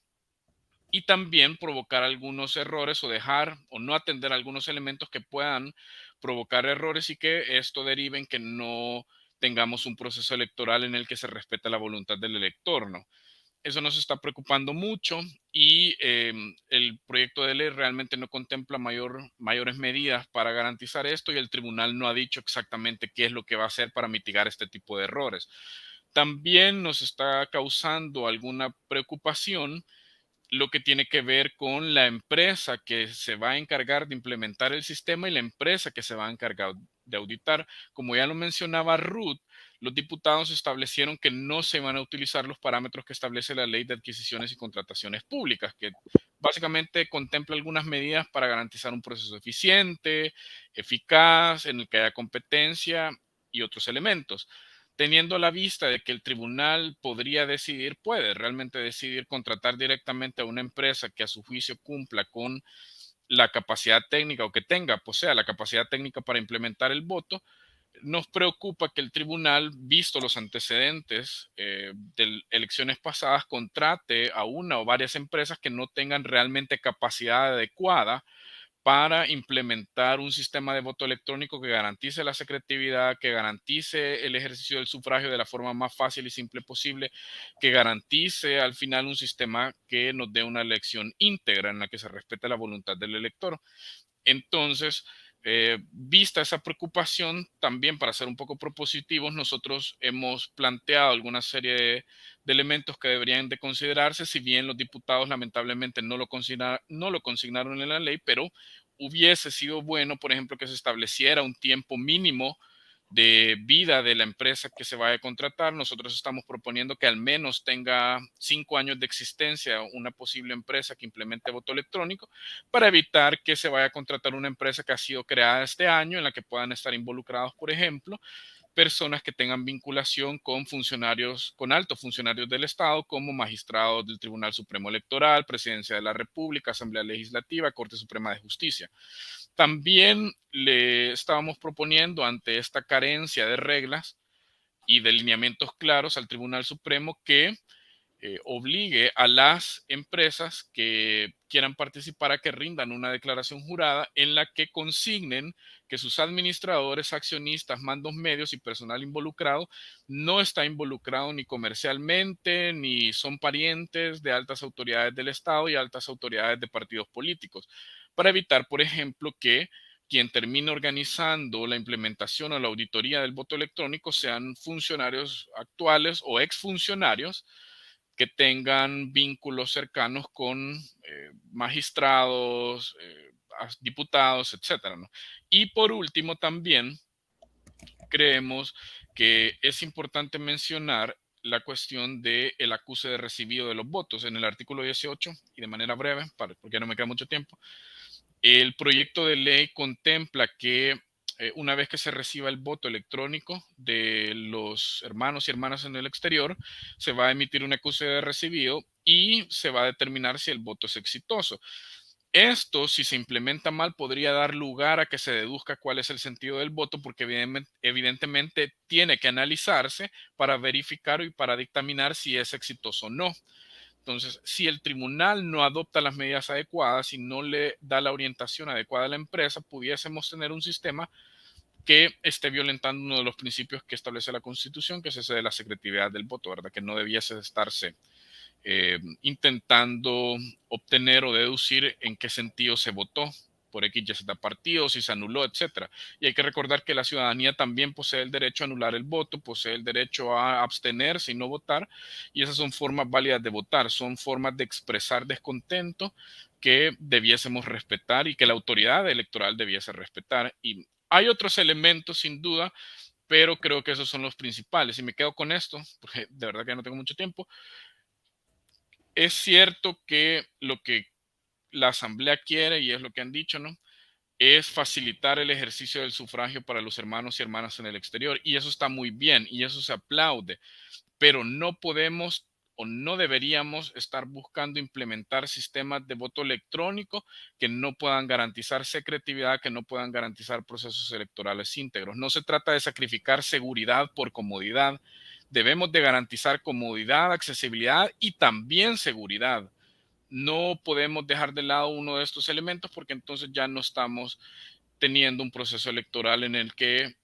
y también provocar algunos errores o dejar o no atender algunos elementos que puedan provocar errores y que esto derive en que no tengamos un proceso electoral en el que se respete la voluntad del elector, ¿no? Eso nos está preocupando mucho y el proyecto de ley realmente no contempla mayores medidas para garantizar esto y el tribunal no ha dicho exactamente qué es lo que va a hacer para mitigar este tipo de errores. También nos está causando alguna preocupación lo que tiene que ver con la empresa que se va a encargar de implementar el sistema y la empresa que se va a encargar de auditar. Como ya lo mencionaba Ruth, los diputados establecieron que no se van a utilizar los parámetros que establece la Ley de Adquisiciones y Contrataciones Públicas, que básicamente contempla algunas medidas para garantizar un proceso eficiente, eficaz, en el que haya competencia y otros elementos, teniendo a la vista de que el tribunal podría decidir, puede realmente decidir contratar directamente a una empresa que a su juicio cumpla con la capacidad técnica o que posea la capacidad técnica para implementar el voto. Nos preocupa que el tribunal, visto los antecedentes de elecciones pasadas, contrate a una o varias empresas que no tengan realmente capacidad adecuada para implementar un sistema de voto electrónico que garantice la secretividad, que garantice el ejercicio del sufragio de la forma más fácil y simple posible, que garantice al final un sistema que nos dé una elección íntegra en la que se respete la voluntad del elector. Entonces, vista esa preocupación, también para ser un poco propositivos, nosotros hemos planteado alguna serie de elementos que deberían de considerarse, si bien los diputados lamentablemente no lo consignaron en la ley, pero hubiese sido bueno, por ejemplo, que se estableciera un tiempo mínimo de vida de la empresa que se vaya a contratar. Nosotros estamos proponiendo que al menos tenga 5 años de existencia una posible empresa que implemente voto electrónico, para evitar que se vaya a contratar una empresa que ha sido creada este año en la que puedan estar involucrados, por ejemplo, personas que tengan vinculación con funcionarios, con altos funcionarios del Estado, como magistrados del Tribunal Supremo Electoral, Presidencia de la República, Asamblea Legislativa, Corte Suprema de Justicia. También le estábamos proponiendo, ante esta carencia de reglas y de lineamientos claros, al Tribunal Supremo que obligue a las empresas que quieran participar a que rindan una declaración jurada en la que consignen que sus administradores, accionistas, mandos medios y personal involucrado no está involucrado ni comercialmente, ni son parientes de altas autoridades del Estado y altas autoridades de partidos políticos, para evitar, por ejemplo, que quien termine organizando la implementación o la auditoría del voto electrónico sean funcionarios actuales o exfuncionarios que tengan vínculos cercanos con magistrados, diputados, etcétera, ¿no? Y por último, también creemos que es importante mencionar la cuestión del acuse de recibido de los votos en el artículo 18, y de manera breve, porque no me queda mucho tiempo. El proyecto de ley contempla que una vez que se reciba el voto electrónico de los hermanos y hermanas en el exterior, se va a emitir un acuse de recibido y se va a determinar si el voto es exitoso. Esto, si se implementa mal, podría dar lugar a que se deduzca cuál es el sentido del voto, porque evidentemente tiene que analizarse para verificar y para dictaminar si es exitoso o no. Entonces, si el tribunal no adopta las medidas adecuadas y no le da la orientación adecuada a la empresa, pudiésemos tener un sistema que esté violentando uno de los principios que establece la Constitución, que es ese de la secretividad del voto, ¿verdad? Que no debiese estarse intentando obtener o deducir en qué sentido se votó por X, Y, Z partido, si se anuló, etcétera. Y hay que recordar que la ciudadanía también posee el derecho a anular el voto, posee el derecho a abstenerse y no votar, y esas son formas válidas de votar, son formas de expresar descontento que debiésemos respetar y que la autoridad electoral debiese respetar. Y hay otros elementos, sin duda, pero creo que esos son los principales. Y me quedo con esto, porque de verdad que ya no tengo mucho tiempo. Es cierto que lo que la Asamblea quiere, y es lo que han dicho, ¿no?, es facilitar el ejercicio del sufragio para los hermanos y hermanas en el exterior. Y eso está muy bien y eso se aplaude, pero no podemos o no deberíamos estar buscando implementar sistemas de voto electrónico que no puedan garantizar secretividad, que no puedan garantizar procesos electorales íntegros. No se trata de sacrificar seguridad por comodidad. Debemos de garantizar comodidad, accesibilidad y también seguridad. No podemos dejar de lado uno de estos elementos porque entonces ya no estamos teniendo un proceso electoral en el que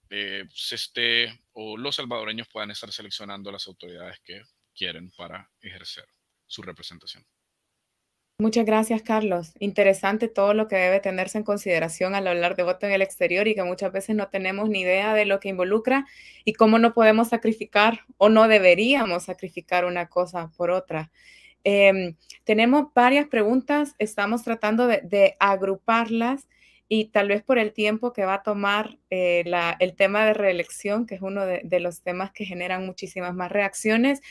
se esté o los salvadoreños puedan estar seleccionando a las autoridades que quieren para ejercer su representación. Muchas gracias, Carlos. Interesante todo lo que debe tenerse en consideración al hablar de voto en el exterior y que muchas veces no tenemos ni idea de lo que involucra y cómo no podemos sacrificar o no deberíamos sacrificar una cosa por otra. Tenemos varias preguntas, estamos tratando de agruparlas y tal vez por el tiempo que va a tomar el tema de reelección, que es uno de los temas que generan muchísimas más reacciones,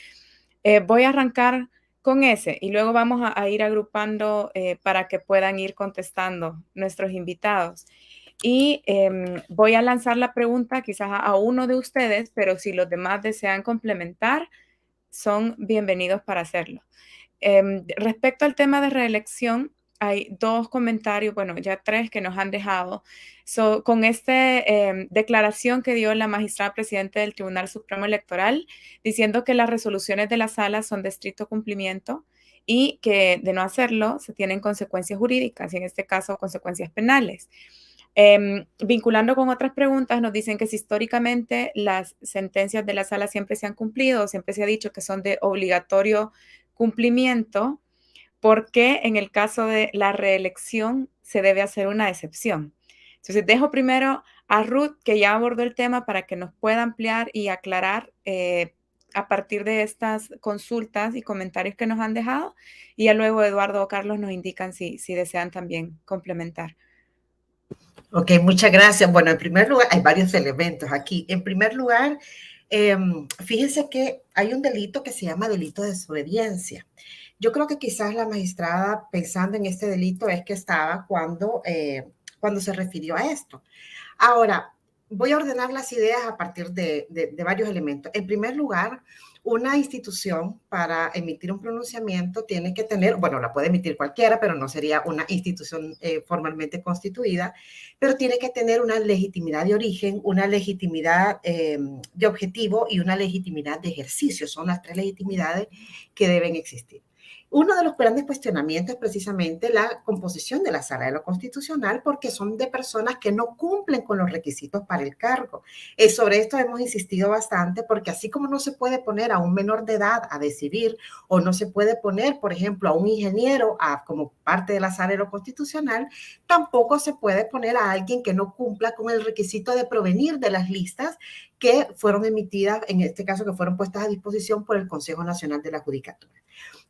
voy a arrancar con ese y luego vamos a ir agrupando para que puedan ir contestando nuestros invitados. Y voy a lanzar la pregunta quizás a uno de ustedes, pero si los demás desean complementar, son bienvenidos para hacerlo. Respecto al tema de reelección, hay dos comentarios, bueno, ya tres que nos han dejado. Con esta declaración que dio la magistrada presidenta del Tribunal Supremo Electoral, diciendo que las resoluciones de la sala son de estricto cumplimiento y que de no hacerlo se tienen consecuencias jurídicas, y en este caso consecuencias penales. Vinculando con otras preguntas, nos dicen que si históricamente las sentencias de la sala siempre se han cumplido, siempre se ha dicho que son de obligatorio cumplimiento, ¿por qué en el caso de la reelección se debe hacer una excepción? Entonces, dejo primero a Ruth, que ya abordó el tema, para que nos pueda ampliar y aclarar a partir de estas consultas y comentarios que nos han dejado, y ya luego Eduardo o Carlos nos indican si desean también complementar. Ok, muchas gracias. Bueno, en primer lugar, hay varios elementos aquí. En primer lugar, fíjense que hay un delito que se llama delito de desobediencia. Yo creo que quizás la magistrada, pensando en este delito, es que estaba cuando se refirió a esto. Ahora, voy a ordenar las ideas a partir de varios elementos. En primer lugar, una institución para emitir un pronunciamiento tiene que tener, bueno, la puede emitir cualquiera, pero no sería una institución formalmente constituida, pero tiene que tener una legitimidad de origen, una legitimidad de objetivo y una legitimidad de ejercicio. Son las tres legitimidades que deben existir. Uno de los grandes cuestionamientos es precisamente la composición de la Sala de lo Constitucional, porque son de personas que no cumplen con los requisitos para el cargo. Sobre esto hemos insistido bastante, porque así como no se puede poner a un menor de edad a decidir, o no se puede poner, por ejemplo, a un ingeniero como parte de la Sala de lo Constitucional, tampoco se puede poner a alguien que no cumpla con el requisito de provenir de las listas que fueron emitidas, en este caso que fueron puestas a disposición por el Consejo Nacional de la Judicatura.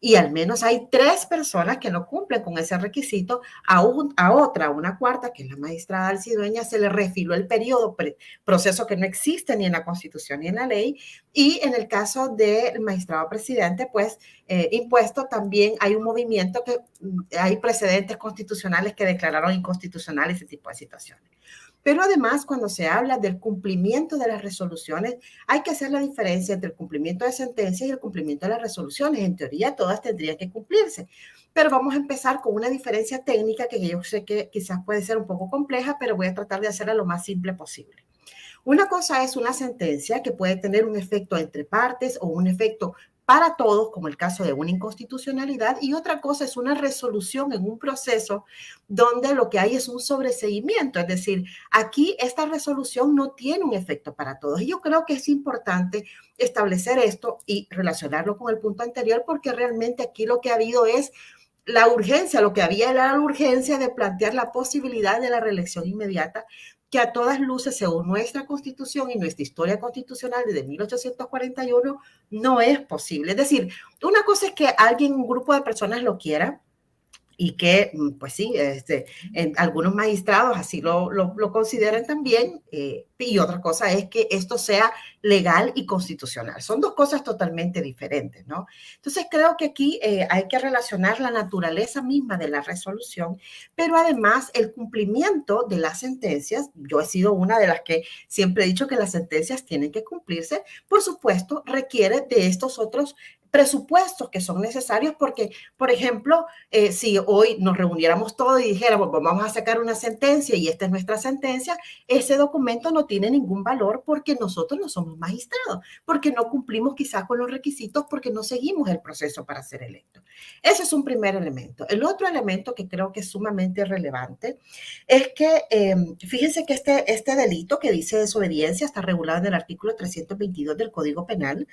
Y al menos hay 3 personas que no cumplen con ese requisito. A una cuarta, que es la magistrada Alcidueña, se le refiló el periodo, proceso que no existe ni en la Constitución ni en la ley. Y en el caso del magistrado presidente, pues impuesto, también hay un movimiento que hay precedentes constitucionales que declararon inconstitucionales ese tipo de situaciones. Pero además, cuando se habla del cumplimiento de las resoluciones, hay que hacer la diferencia entre el cumplimiento de sentencias y el cumplimiento de las resoluciones. En teoría, todas tendrían que cumplirse. Pero vamos a empezar con una diferencia técnica que yo sé que quizás puede ser un poco compleja, pero voy a tratar de hacerla lo más simple posible. Una cosa es una sentencia que puede tener un efecto entre partes o un efecto para todos, como el caso de una inconstitucionalidad, y otra cosa es una resolución en un proceso donde lo que hay es un sobreseimiento, es decir, aquí esta resolución no tiene un efecto para todos. Y yo creo que es importante establecer esto y relacionarlo con el punto anterior, porque realmente aquí lo que ha habido es la urgencia, lo que había era la urgencia de plantear la posibilidad de la reelección inmediata, que a todas luces, según nuestra Constitución y nuestra historia constitucional desde 1841, no es posible. Es decir, una cosa es que alguien, un grupo de personas lo quiera, y que, pues sí, algunos magistrados así lo consideran también, y otra cosa es que esto sea legal y constitucional. Son dos cosas totalmente diferentes, ¿no? Entonces, creo que aquí hay que relacionar la naturaleza misma de la resolución, pero además el cumplimiento de las sentencias. Yo he sido una de las que siempre he dicho que las sentencias tienen que cumplirse, por supuesto, requiere de estos otros presupuestos que son necesarios porque, por ejemplo, si hoy nos reuniéramos todos y dijéramos, vamos a sacar una sentencia y esta es nuestra sentencia, ese documento no tiene ningún valor porque nosotros no somos magistrados, porque no cumplimos quizás con los requisitos, porque no seguimos el proceso para ser electos. Ese es un primer elemento. El otro elemento que creo que es sumamente relevante es que, fíjense que este delito que dice desobediencia está regulado en el artículo 322 del Código Penal.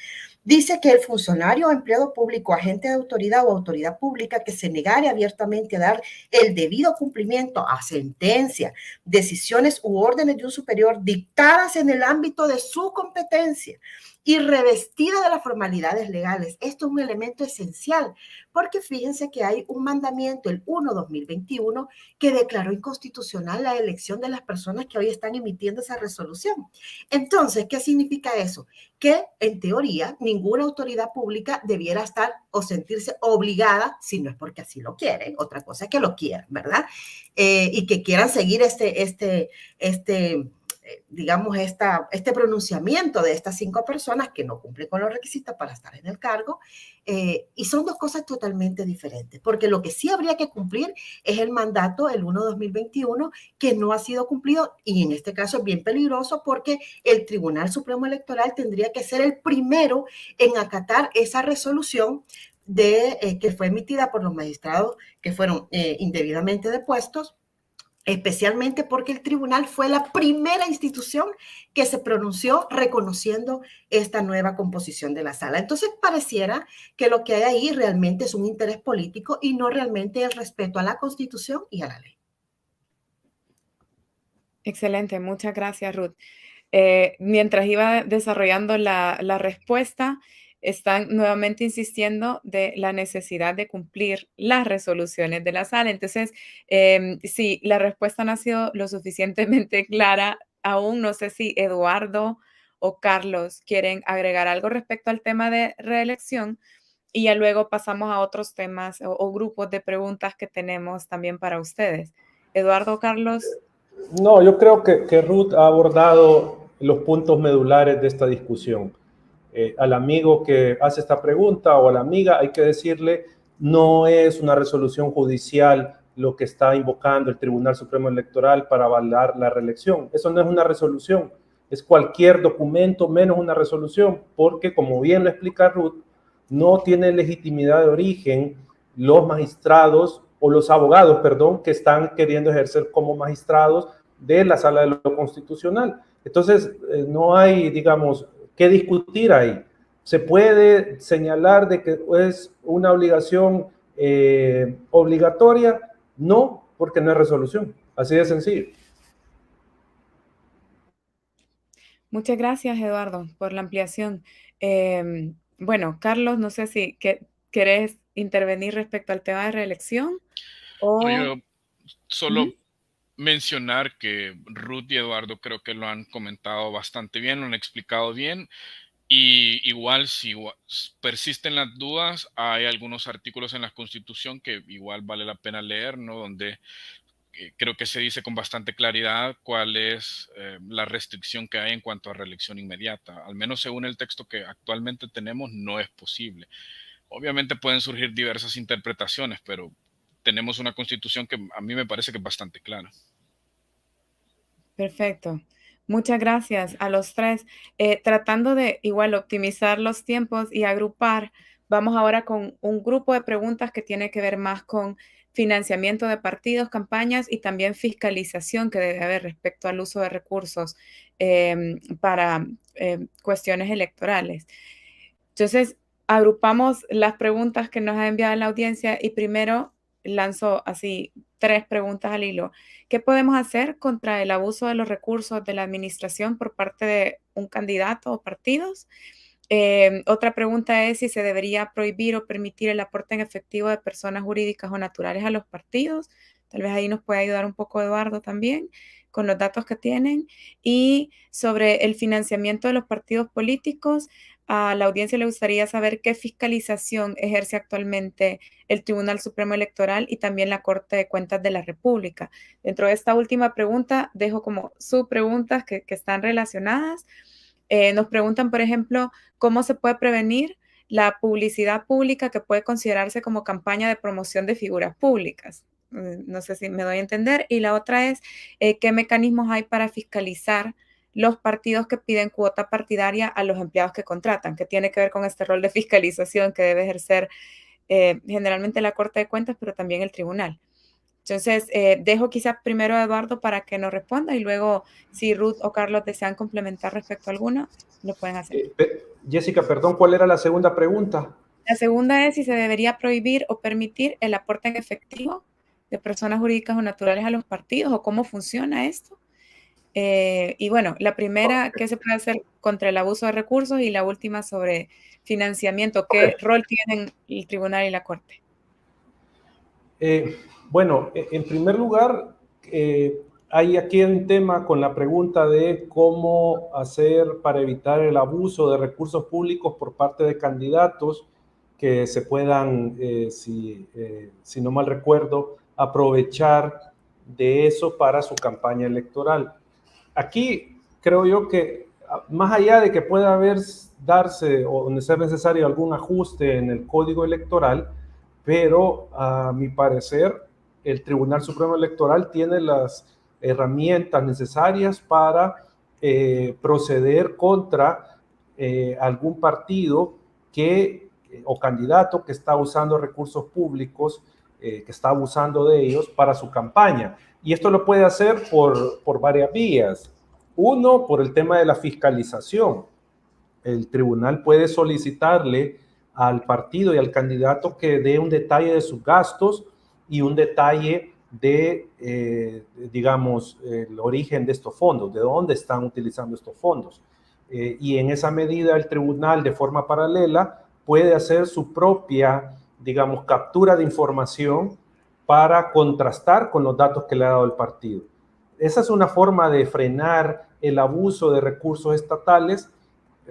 Dice que el funcionario o empleado público, agente de autoridad o autoridad pública que se negare abiertamente a dar el debido cumplimiento a sentencias, decisiones u órdenes de un superior dictadas en el ámbito de su competencia y revestida de las formalidades legales. Esto es un elemento esencial, porque fíjense que hay un mandamiento, el 1/2021, que declaró inconstitucional la elección de las personas que hoy están emitiendo esa resolución. Entonces, ¿qué significa eso? Que en teoría ninguna autoridad pública debiera estar o sentirse obligada, si no es porque así lo quieren, otra cosa es que lo quieran, ¿verdad? Y que quieran seguir digamos, este pronunciamiento de estas 5 personas que no cumplen con los requisitos para estar en el cargo, y son dos cosas totalmente diferentes, porque lo que sí habría que cumplir es el mandato, el 1/2021, que no ha sido cumplido, y en este caso es bien peligroso porque el Tribunal Supremo Electoral tendría que ser el primero en acatar esa resolución que fue emitida por los magistrados que fueron indebidamente depuestos, especialmente porque el tribunal fue la primera institución que se pronunció reconociendo esta nueva composición de la sala. Entonces, pareciera que lo que hay ahí realmente es un interés político y no realmente el respeto a la Constitución y a la ley. Excelente, muchas gracias, Ruth. Mientras iba desarrollando la respuesta, están nuevamente insistiendo de la necesidad de cumplir las resoluciones de la sala. Entonces, si la respuesta no ha sido lo suficientemente clara, aún no sé si Eduardo o Carlos quieren agregar algo respecto al tema de reelección y ya luego pasamos a otros temas o grupos de preguntas que tenemos también para ustedes. Eduardo o Carlos. No, yo creo que Ruth ha abordado los puntos medulares de esta discusión. Al amigo que hace esta pregunta o a la amiga hay que decirle, no es una resolución judicial lo que está invocando el Tribunal Supremo Electoral para avalar la reelección. Eso no es una resolución, es cualquier documento menos una resolución, porque como bien lo explica Ruth, no tiene legitimidad de origen los magistrados o los abogados, perdón, que están queriendo ejercer como magistrados de la Sala de lo Constitucional. Entonces, no hay, digamos, qué discutir ahí. Se puede señalar de que es una obligación obligatoria, no, porque no es resolución. Así de sencillo. Muchas gracias, Eduardo, por la ampliación. Bueno, Carlos, no sé si querés intervenir respecto al tema de reelección. No, yo solo mencionar que Ruth y Eduardo creo que lo han comentado bastante bien, lo han explicado bien. Y igual, si persisten las dudas, hay algunos artículos en la Constitución que igual vale la pena leer, ¿no? Donde creo que se dice con bastante claridad cuál es la restricción que hay en cuanto a reelección inmediata. Al menos según el texto que actualmente tenemos, no es posible. Obviamente pueden surgir diversas interpretaciones, pero tenemos una Constitución que a mí me parece que es bastante clara. Perfecto. Muchas gracias a los tres. Tratando de igual optimizar los tiempos y agrupar, vamos ahora con un grupo de preguntas que tiene que ver más con financiamiento de partidos, campañas y también fiscalización que debe haber respecto al uso de recursos para cuestiones electorales. Entonces, agrupamos las preguntas que nos ha enviado la audiencia y primero lanzo así 3 preguntas al hilo. ¿Qué podemos hacer contra el abuso de los recursos de la administración por parte de un candidato o partidos? Otra pregunta es si se debería prohibir o permitir el aporte en efectivo de personas jurídicas o naturales a los partidos. Tal vez ahí nos puede ayudar un poco Eduardo también con los datos que tienen. Y sobre el financiamiento de los partidos políticos, a la audiencia le gustaría saber qué fiscalización ejerce actualmente el Tribunal Supremo Electoral y también la Corte de Cuentas de la República. Dentro de esta última pregunta, dejo como subpreguntas que están relacionadas. Nos preguntan, por ejemplo, cómo se puede prevenir la publicidad pública que puede considerarse como campaña de promoción de figuras públicas. No sé si me doy a entender. Y la otra es, ¿qué mecanismos hay para fiscalizar los partidos que piden cuota partidaria a los empleados que contratan? Que tiene que ver con este rol de fiscalización que debe ejercer generalmente la Corte de Cuentas, pero también el tribunal. Entonces, dejo quizás primero a Eduardo para que nos responda y luego, si Ruth o Carlos desean complementar respecto a alguno, lo pueden hacer. Jessica, perdón, ¿cuál era la segunda pregunta? La segunda es si se debería prohibir o permitir el aporte en efectivo de personas jurídicas o naturales a los partidos o cómo funciona esto. Y bueno, la primera, ¿qué se puede hacer contra el abuso de recursos? Y la última sobre financiamiento, ¿qué rol tienen el tribunal y la corte? Bueno, en primer lugar, hay aquí un tema con la pregunta de cómo hacer para evitar el abuso de recursos públicos por parte de candidatos que se puedan, si no mal recuerdo, aprovechar de eso para su campaña electoral. Aquí creo yo que más allá de que pueda darse o ser necesario algún ajuste en el código electoral, pero a mi parecer el Tribunal Supremo Electoral tiene las herramientas necesarias para proceder contra algún partido o candidato que está usando recursos públicos, que está abusando de ellos para su campaña. Y esto lo puede hacer por varias vías. Uno, por el tema de la fiscalización. El tribunal puede solicitarle al partido y al candidato que dé un detalle de sus gastos y un detalle de, digamos, el origen de estos fondos, de dónde están utilizando estos fondos. Y en esa medida el tribunal, de forma paralela, puede hacer su propia, digamos, captura de información para contrastar con los datos que le ha dado el partido. Esa es una forma de frenar el abuso de recursos estatales,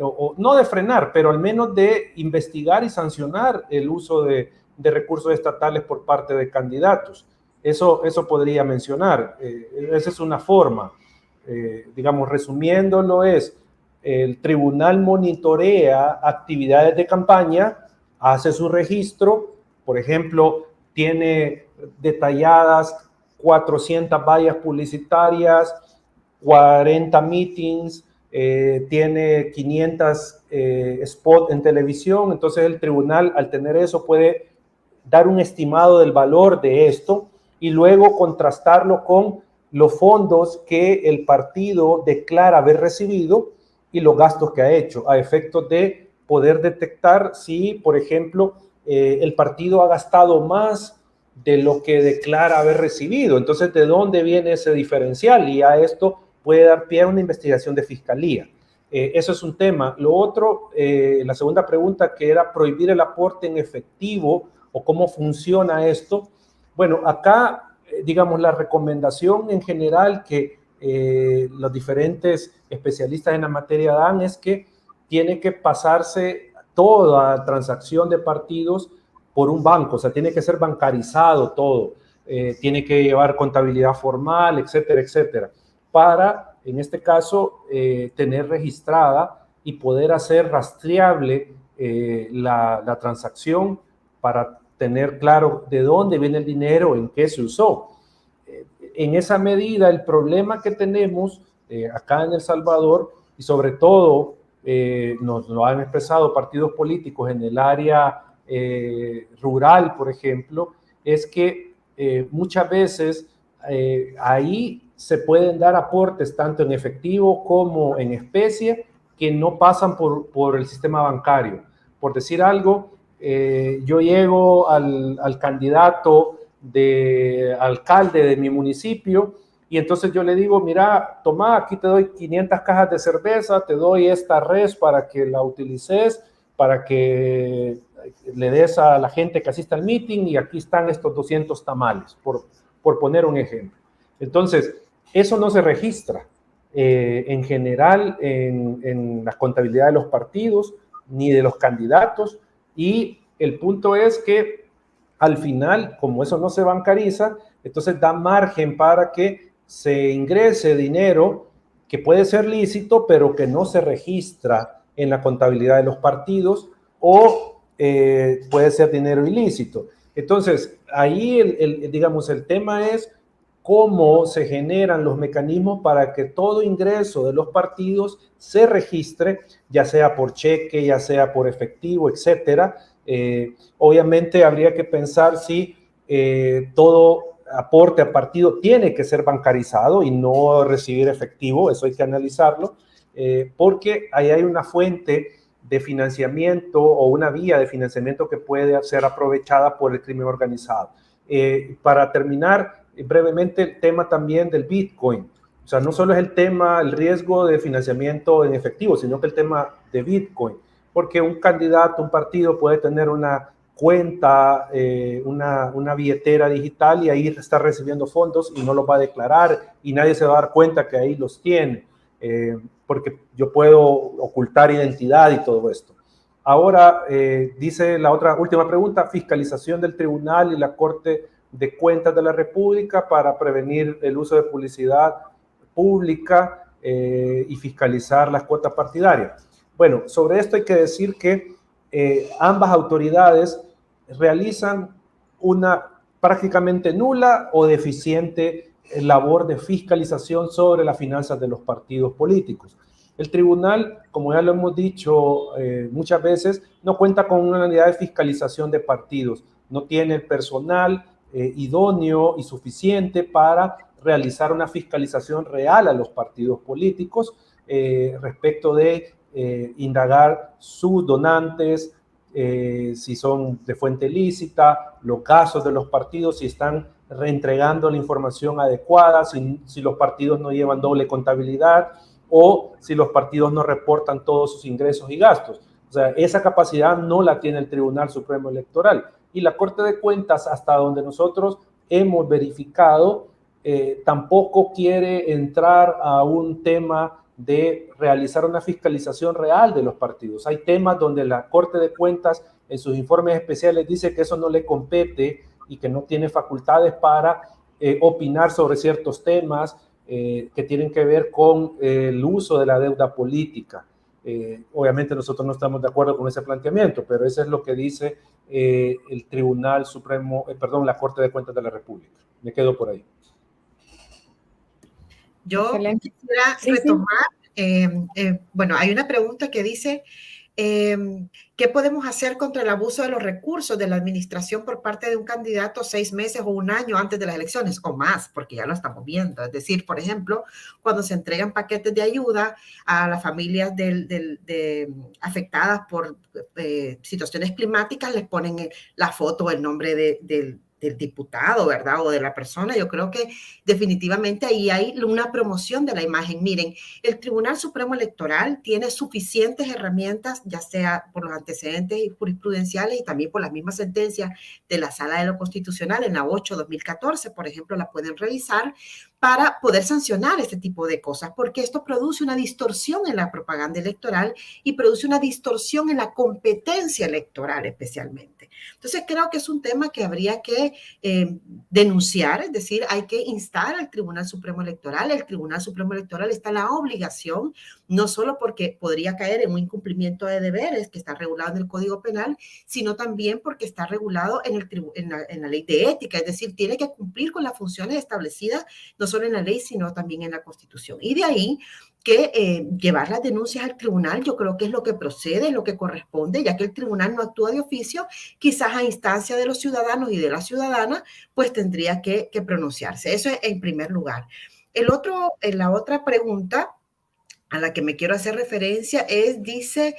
o no de frenar, pero al menos de investigar y sancionar el uso de recursos estatales por parte de candidatos. Eso podría mencionar. Esa es una forma. Digamos, resumiéndolo, el tribunal monitorea actividades de campaña, hace su registro, por ejemplo, tiene detalladas 400 vallas publicitarias, 40 meetings, tiene 500 spots en televisión. Entonces el tribunal, al tener eso, puede dar un estimado del valor de esto y luego contrastarlo con los fondos que el partido declara haber recibido y los gastos que ha hecho, a efectos de poder detectar si, por ejemplo, el partido ha gastado más de lo que declara haber recibido. Entonces, ¿de dónde viene ese diferencial? Y a esto puede dar pie a una investigación de fiscalía. Eso es un tema. Lo otro, la segunda pregunta, que era prohibir el aporte en efectivo o cómo funciona esto. Bueno, acá, digamos, la recomendación en general que los diferentes especialistas en la materia dan es que tiene que pasarse toda transacción de partidos por un banco, o sea, tiene que ser bancarizado todo, tiene que llevar contabilidad formal, etcétera, etcétera, para, en este caso, tener registrada y poder hacer rastreable la transacción para tener claro de dónde viene el dinero, en qué se usó. En esa medida, el problema que tenemos acá en El Salvador, y sobre todo nos lo han expresado partidos políticos en el área rural, por ejemplo, es que muchas veces ahí se pueden dar aportes tanto en efectivo como en especie que no pasan por el sistema bancario. Por decir algo, yo llego al candidato de alcalde de mi municipio y entonces yo le digo, mira, toma, aquí te doy 500 cajas de cerveza, te doy esta res para que la utilices, para que le des a la gente que asista al meeting, y aquí están estos 200 tamales, por poner un ejemplo. Entonces, eso no se registra en general en la contabilidad de los partidos ni de los candidatos, y el punto es que al final, como eso no se bancariza, entonces da margen para que se ingrese dinero que puede ser lícito, pero que no se registra en la contabilidad de los partidos, o puede ser dinero ilícito. Entonces, ahí digamos, el tema es cómo se generan los mecanismos para que todo ingreso de los partidos se registre, ya sea por cheque, ya sea por efectivo, etcétera. Obviamente habría que pensar si todo aporte a partido tiene que ser bancarizado y no recibir efectivo, eso hay que analizarlo, porque ahí hay una fuente de financiamiento o una vía de financiamiento que puede ser aprovechada por el crimen organizado. Para terminar brevemente, el tema también del Bitcoin. O sea, no solo es el tema, el riesgo de financiamiento en efectivo, sino que el tema de Bitcoin, porque un candidato, un partido puede tener una cuenta, una billetera digital, y ahí está recibiendo fondos y no los va a declarar y nadie se va a dar cuenta que ahí los tiene, porque yo puedo ocultar identidad y todo esto. Ahora, dice la otra última pregunta, fiscalización del tribunal y la Corte de Cuentas de la República para prevenir el uso de publicidad pública y fiscalizar las cuotas partidarias. Bueno, sobre esto hay que decir que ambas autoridades realizan una prácticamente nula o deficiente labor de fiscalización sobre las finanzas de los partidos políticos. El tribunal, como ya lo hemos dicho muchas veces, no cuenta con una unidad de fiscalización de partidos, no tiene el personal idóneo y suficiente para realizar una fiscalización real a los partidos políticos respecto de indagar sus donantes, si son de fuente lícita, los casos de los partidos, si están reentregando la información adecuada, si los partidos no llevan doble contabilidad o si los partidos no reportan todos sus ingresos y gastos. O sea, esa capacidad no la tiene el Tribunal Supremo Electoral. Y la Corte de Cuentas, hasta donde nosotros hemos verificado, tampoco quiere entrar a un tema de realizar una fiscalización real de los partidos. Hay temas donde la Corte de Cuentas en sus informes especiales dice que eso no le compete y que no tiene facultades para opinar sobre ciertos temas que tienen que ver con el uso de la deuda política. Obviamente nosotros no estamos de acuerdo con ese planteamiento, pero eso es lo que dice el Tribunal Supremo, la Corte de Cuentas de la República. Me quedo por ahí. Yo quisiera retomar, bueno, hay una pregunta que dice, ¿qué podemos hacer contra el abuso de los recursos de la administración por parte de un candidato 6 meses o un año antes de las elecciones o más? Porque ya lo estamos viendo. Es decir, por ejemplo, cuando se entregan paquetes de ayuda a las familias afectadas por situaciones climáticas, les ponen la foto o el nombre del diputado, ¿verdad? O de la persona. Yo creo que definitivamente ahí hay una promoción de la imagen. Miren, el Tribunal Supremo Electoral tiene suficientes herramientas, ya sea por los antecedentes jurisprudenciales y también por las mismas sentencias de la Sala de lo Constitucional en la 8/2014, por ejemplo, la pueden revisar para poder sancionar este tipo de cosas, porque esto produce una distorsión en la propaganda electoral y produce una distorsión en la competencia electoral especialmente. Entonces, creo que es un tema que habría que denunciar, es decir, hay que instar al Tribunal Supremo Electoral. El Tribunal Supremo Electoral está en la obligación, no solo porque podría caer en un incumplimiento de deberes que está regulado en el Código Penal, sino también porque está regulado en la ley de ética, es decir, tiene que cumplir con las funciones establecidas no solo en la ley, sino también en la Constitución. Y de ahí que llevar las denuncias al tribunal, yo creo que es lo que procede, es lo que corresponde, ya que el tribunal no actúa de oficio, quizás a instancia de los ciudadanos y de las ciudadanas, pues tendría que pronunciarse. Eso es en primer lugar. La otra pregunta a la que me quiero hacer referencia dice,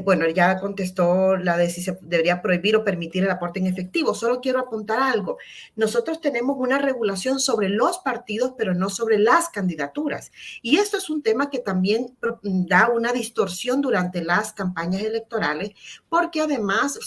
Bueno, ya contestó la de si se debería prohibir o permitir el aporte en efectivo. Solo quiero apuntar algo. Nosotros tenemos una regulación sobre los partidos, pero no sobre las candidaturas. Y esto es un tema que también da una distorsión durante las campañas electorales, porque además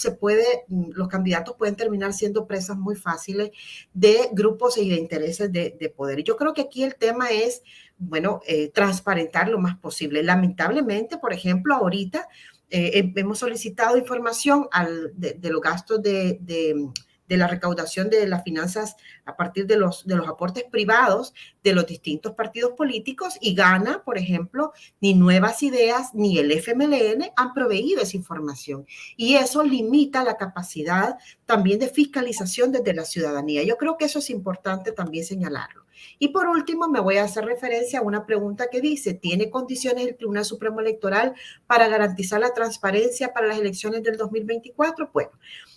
los candidatos pueden terminar siendo presas muy fáciles de grupos y de intereses de poder. Yo creo que aquí el tema es, bueno, transparentar lo más posible. Lamentablemente, por ejemplo, ahorita hemos solicitado información de los gastos de la recaudación de las finanzas a partir de los aportes privados de los distintos partidos políticos y Gana, por ejemplo, ni Nuevas Ideas ni el FMLN han proveído esa información. Y eso limita la capacidad también de fiscalización desde la ciudadanía. Yo creo que eso es importante también señalarlo. Y por último, me voy a hacer referencia a una pregunta que dice, ¿tiene condiciones el Tribunal Supremo Electoral para garantizar la transparencia para las elecciones del 2024? Bueno,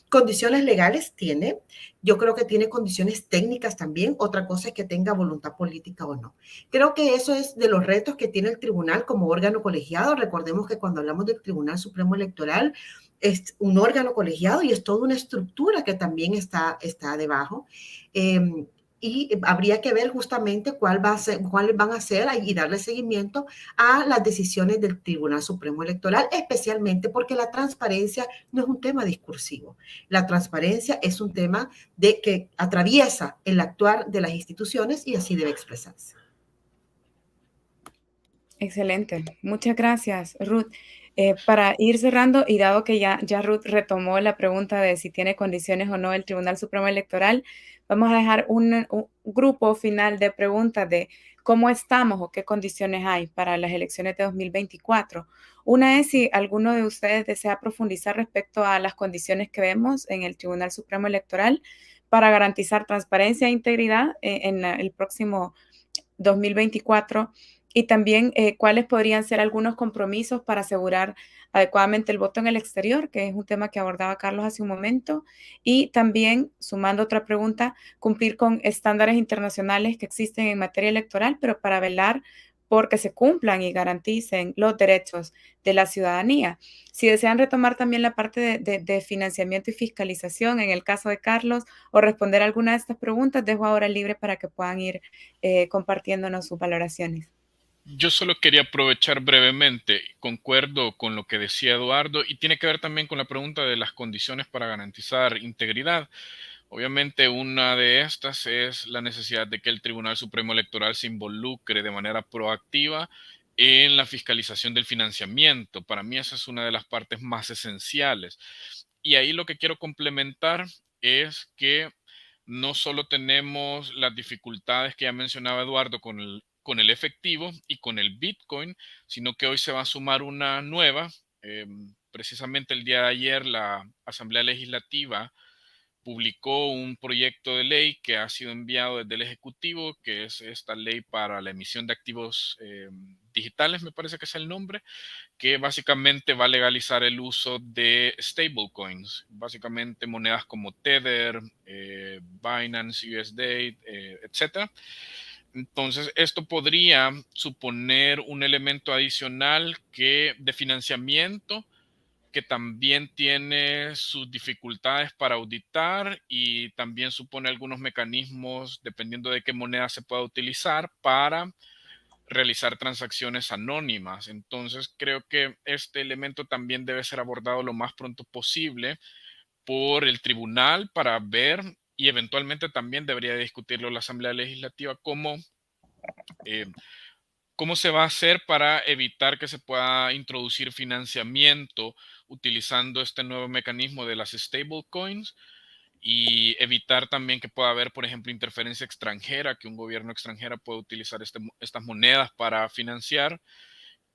condiciones legales tiene, yo creo que tiene condiciones técnicas también, otra cosa es que tenga voluntad política o no. Creo que eso es de los retos que tiene el tribunal como órgano colegiado. Recordemos que cuando hablamos del Tribunal Supremo Electoral, es un órgano colegiado y es toda una estructura que también está debajo. Y habría que ver justamente cuáles van a ser y darle seguimiento a las decisiones del Tribunal Supremo Electoral, especialmente porque la transparencia no es un tema discursivo. La transparencia es un tema que atraviesa el actuar de las instituciones y así debe expresarse. Excelente. Muchas gracias, Ruth. Para ir cerrando, y dado que ya Ruth retomó la pregunta de si tiene condiciones o no el Tribunal Supremo Electoral, vamos a dejar un grupo final de preguntas de cómo estamos o qué condiciones hay para las elecciones de 2024. Una es si alguno de ustedes desea profundizar respecto a las condiciones que vemos en el Tribunal Supremo Electoral para garantizar transparencia e integridad en el próximo 2024. Y también cuáles podrían ser algunos compromisos para asegurar adecuadamente el voto en el exterior, que es un tema que abordaba Carlos hace un momento. Y también, sumando otra pregunta, cumplir con estándares internacionales que existen en materia electoral, pero para velar porque se cumplan y garanticen los derechos de la ciudadanía. Si desean retomar también la parte de financiamiento y fiscalización, en el caso de Carlos, o responder alguna de estas preguntas, dejo ahora libre para que puedan ir compartiéndonos sus valoraciones. Yo solo quería aprovechar brevemente, concuerdo con lo que decía Eduardo y tiene que ver también con la pregunta de las condiciones para garantizar integridad. Obviamente una de estas es la necesidad de que el Tribunal Supremo Electoral se involucre de manera proactiva en la fiscalización del financiamiento. Para mí esa es una de las partes más esenciales. Y ahí lo que quiero complementar es que no solo tenemos las dificultades que ya mencionaba Eduardo con el efectivo y con el Bitcoin, sino que hoy se va a sumar una nueva. Precisamente el día de ayer la Asamblea Legislativa publicó un proyecto de ley que ha sido enviado desde el Ejecutivo, que es esta ley para la emisión de activos digitales, me parece que es el nombre, que básicamente va a legalizar el uso de stablecoins, básicamente monedas como Tether, Binance USD, etcétera. Entonces, esto podría suponer un elemento adicional de financiamiento que también tiene sus dificultades para auditar y también supone algunos mecanismos, dependiendo de qué moneda se pueda utilizar, para realizar transacciones anónimas. Entonces, creo que este elemento también debe ser abordado lo más pronto posible por el tribunal para ver y eventualmente también debería discutirlo la Asamblea Legislativa cómo se va a hacer para evitar que se pueda introducir financiamiento utilizando este nuevo mecanismo de las stablecoins y evitar también que pueda haber, por ejemplo, interferencia extranjera, que un gobierno extranjero pueda utilizar estas monedas para financiar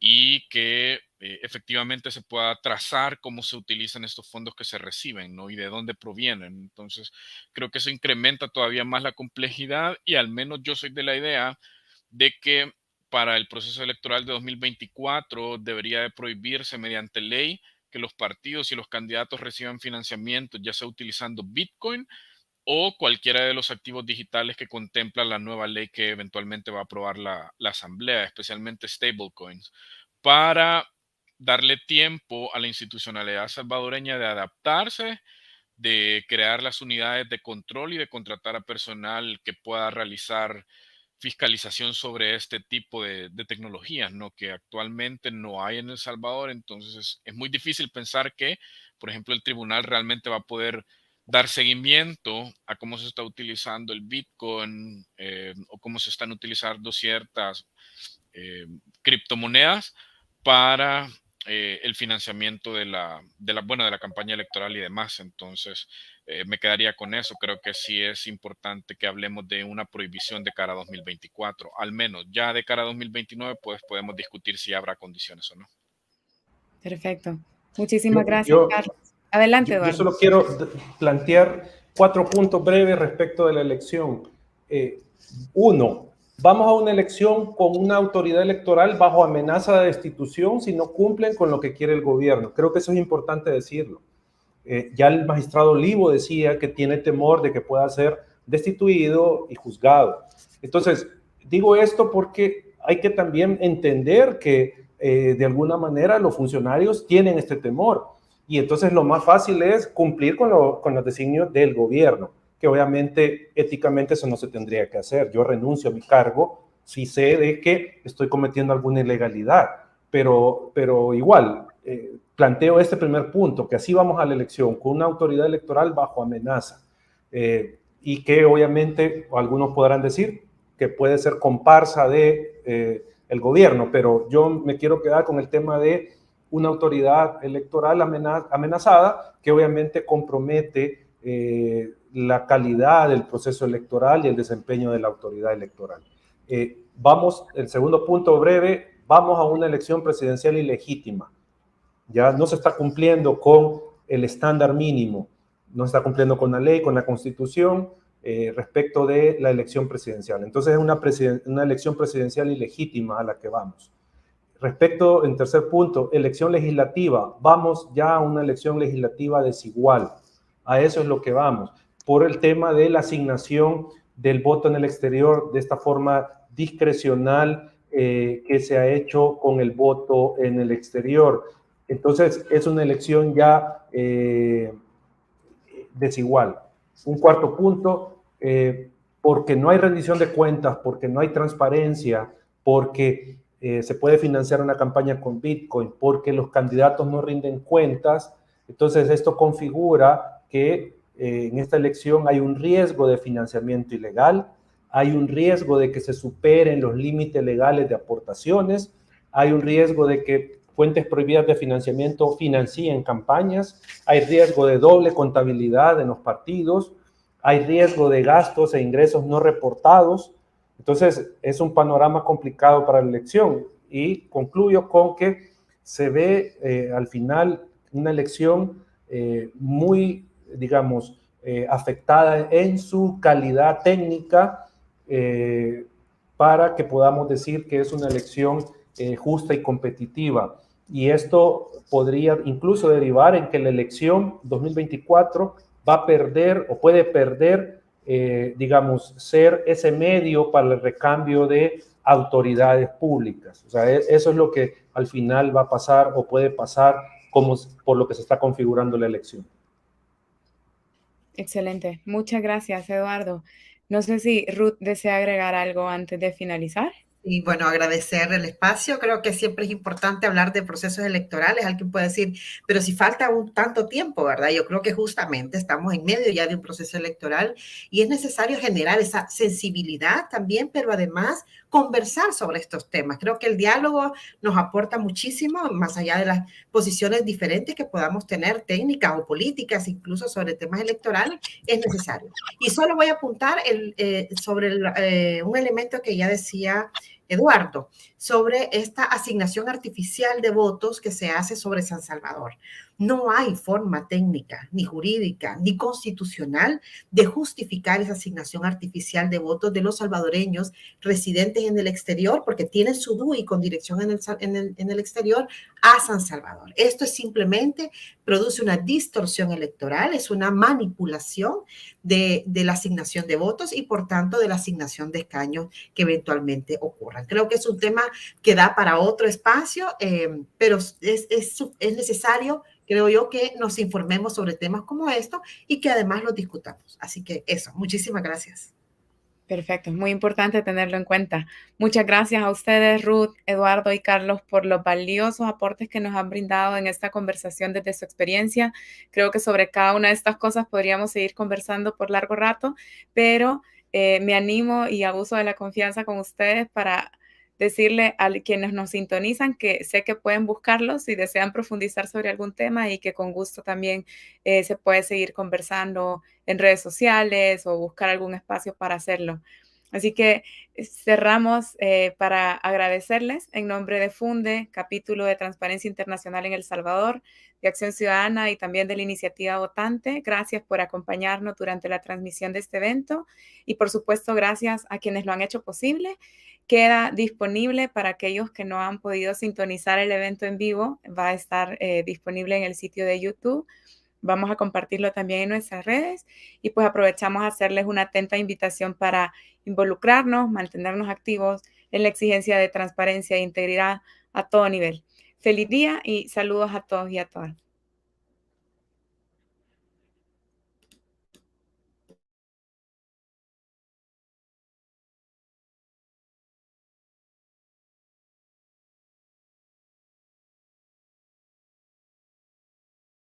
y que efectivamente se pueda trazar cómo se utilizan estos fondos que se reciben, ¿no? Y de dónde provienen. Entonces, creo que eso incrementa todavía más la complejidad y al menos yo soy de la idea de que para el proceso electoral de 2024 debería de prohibirse mediante ley que los partidos y los candidatos reciban financiamiento, ya sea utilizando Bitcoin o cualquiera de los activos digitales que contempla la nueva ley que eventualmente va a aprobar la Asamblea, especialmente stablecoins, para darle tiempo a la institucionalidad salvadoreña de adaptarse, de crear las unidades de control y de contratar a personal que pueda realizar fiscalización sobre este tipo de tecnologías, ¿no? Que actualmente no hay en El Salvador. Entonces es muy difícil pensar que, por ejemplo, el tribunal realmente va a poder dar seguimiento a cómo se está utilizando el Bitcoin, o cómo se están utilizando ciertas criptomonedas para el financiamiento de la campaña electoral y demás. Entonces, me quedaría con eso. Creo que sí es importante que hablemos de una prohibición de cara a 2024. Al menos ya de cara a 2029, pues podemos discutir si habrá condiciones o no. Perfecto. Muchísimas Yo, gracias, yo, Carlos. Adelante, yo Eduardo. solo quiero plantear 4 puntos breves respecto de la elección. Uno, vamos a una elección con una autoridad electoral bajo amenaza de destitución si no cumplen con lo que quiere el gobierno. Creo que eso es importante decirlo. Ya el magistrado Olivo decía que tiene temor de que pueda ser destituido y juzgado. Entonces, digo esto porque hay que también entender que de alguna manera los funcionarios tienen este temor. Y entonces lo más fácil es cumplir con los designios del gobierno, que obviamente éticamente eso no se tendría que hacer. Yo renuncio a mi cargo si sé de que estoy cometiendo alguna ilegalidad, pero igual, planteo este primer punto, que así vamos a la elección, con una autoridad electoral bajo amenaza, y que obviamente algunos podrán decir que puede ser comparsa de el gobierno, pero yo me quiero quedar con el tema de una autoridad electoral amenazada, que obviamente compromete la calidad del proceso electoral y el desempeño de la autoridad electoral. Vamos, el segundo punto breve, vamos a una elección presidencial ilegítima. Ya no se está cumpliendo con el estándar mínimo, no se está cumpliendo con la ley, con la Constitución, respecto de la elección presidencial. Entonces es una elección presidencial ilegítima a la que vamos. Respecto, en tercer punto, elección legislativa, vamos ya a una elección legislativa desigual. A eso es lo que vamos, por el tema de la asignación del voto en el exterior de esta forma discrecional que se ha hecho con el voto en el exterior. Entonces, es una elección ya desigual. Un cuarto punto, porque no hay rendición de cuentas, porque no hay transparencia, porque se puede financiar una campaña con Bitcoin, porque los candidatos no rinden cuentas. Entonces, esto configura que en esta elección hay un riesgo de financiamiento ilegal, hay un riesgo de que se superen los límites legales de aportaciones, hay un riesgo de que fuentes prohibidas de financiamiento financien campañas, hay riesgo de doble contabilidad en los partidos, hay riesgo de gastos e ingresos no reportados. Entonces, es un panorama complicado para la elección. Y concluyo con que se ve al final una elección muy, digamos, afectada en su calidad técnica, para que podamos decir que es una elección justa y competitiva. Y esto podría incluso derivar en que la elección 2024 va a perder o puede perder, digamos, ser ese medio para el recambio de autoridades públicas. O sea, eso es lo que al final va a pasar o puede pasar como por lo que se está configurando la elección. Excelente. Muchas gracias, Eduardo. No sé si Ruth desea agregar algo antes de finalizar. Y bueno, agradecer el espacio. Creo que siempre es importante hablar de procesos electorales. Alguien puede decir, pero si falta un tanto tiempo, ¿verdad? Yo creo que justamente estamos en medio ya de un proceso electoral y es necesario generar esa sensibilidad también, pero además conversar sobre estos temas. Creo que el diálogo nos aporta muchísimo, más allá de las posiciones diferentes que podamos tener, técnicas o políticas, incluso sobre temas electorales, es necesario. Y solo voy a apuntar sobre un elemento que ya decía Eduardo, sobre esta asignación artificial de votos que se hace sobre San Salvador. No hay forma técnica, ni jurídica, ni constitucional de justificar esa asignación artificial de votos de los salvadoreños residentes en el exterior, porque tienen su DUI con dirección en el exterior, a San Salvador. Esto es simplemente, produce una distorsión electoral, es una manipulación de la asignación de votos y por tanto de la asignación de escaños que eventualmente ocurran. Creo que es un tema que da para otro espacio, pero es necesario, creo yo, que nos informemos sobre temas como esto y que además los discutamos. Así que eso, muchísimas gracias. Perfecto, es muy importante tenerlo en cuenta. Muchas gracias a ustedes, Ruth, Eduardo y Carlos, por los valiosos aportes que nos han brindado en esta conversación desde su experiencia. Creo que sobre cada una de estas cosas podríamos seguir conversando por largo rato, pero me animo y abuso de la confianza con ustedes para decirle a quienes nos sintonizan que sé que pueden buscarlos si desean profundizar sobre algún tema y que con gusto también se puede seguir conversando en redes sociales o buscar algún espacio para hacerlo. Así que cerramos para agradecerles en nombre de FUNDE, capítulo de Transparencia Internacional en El Salvador, de Acción Ciudadana y también de la Iniciativa Votante. Gracias por acompañarnos durante la transmisión de este evento y por supuesto gracias a quienes lo han hecho posible. Queda disponible para aquellos que no han podido sintonizar el evento en vivo. Va a estar disponible en el sitio de YouTube. Vamos a compartirlo también en nuestras redes y pues aprovechamos a hacerles una atenta invitación para involucrarnos, mantenernos activos en la exigencia de transparencia e integridad a todo nivel. Feliz día y saludos a todos y a todas.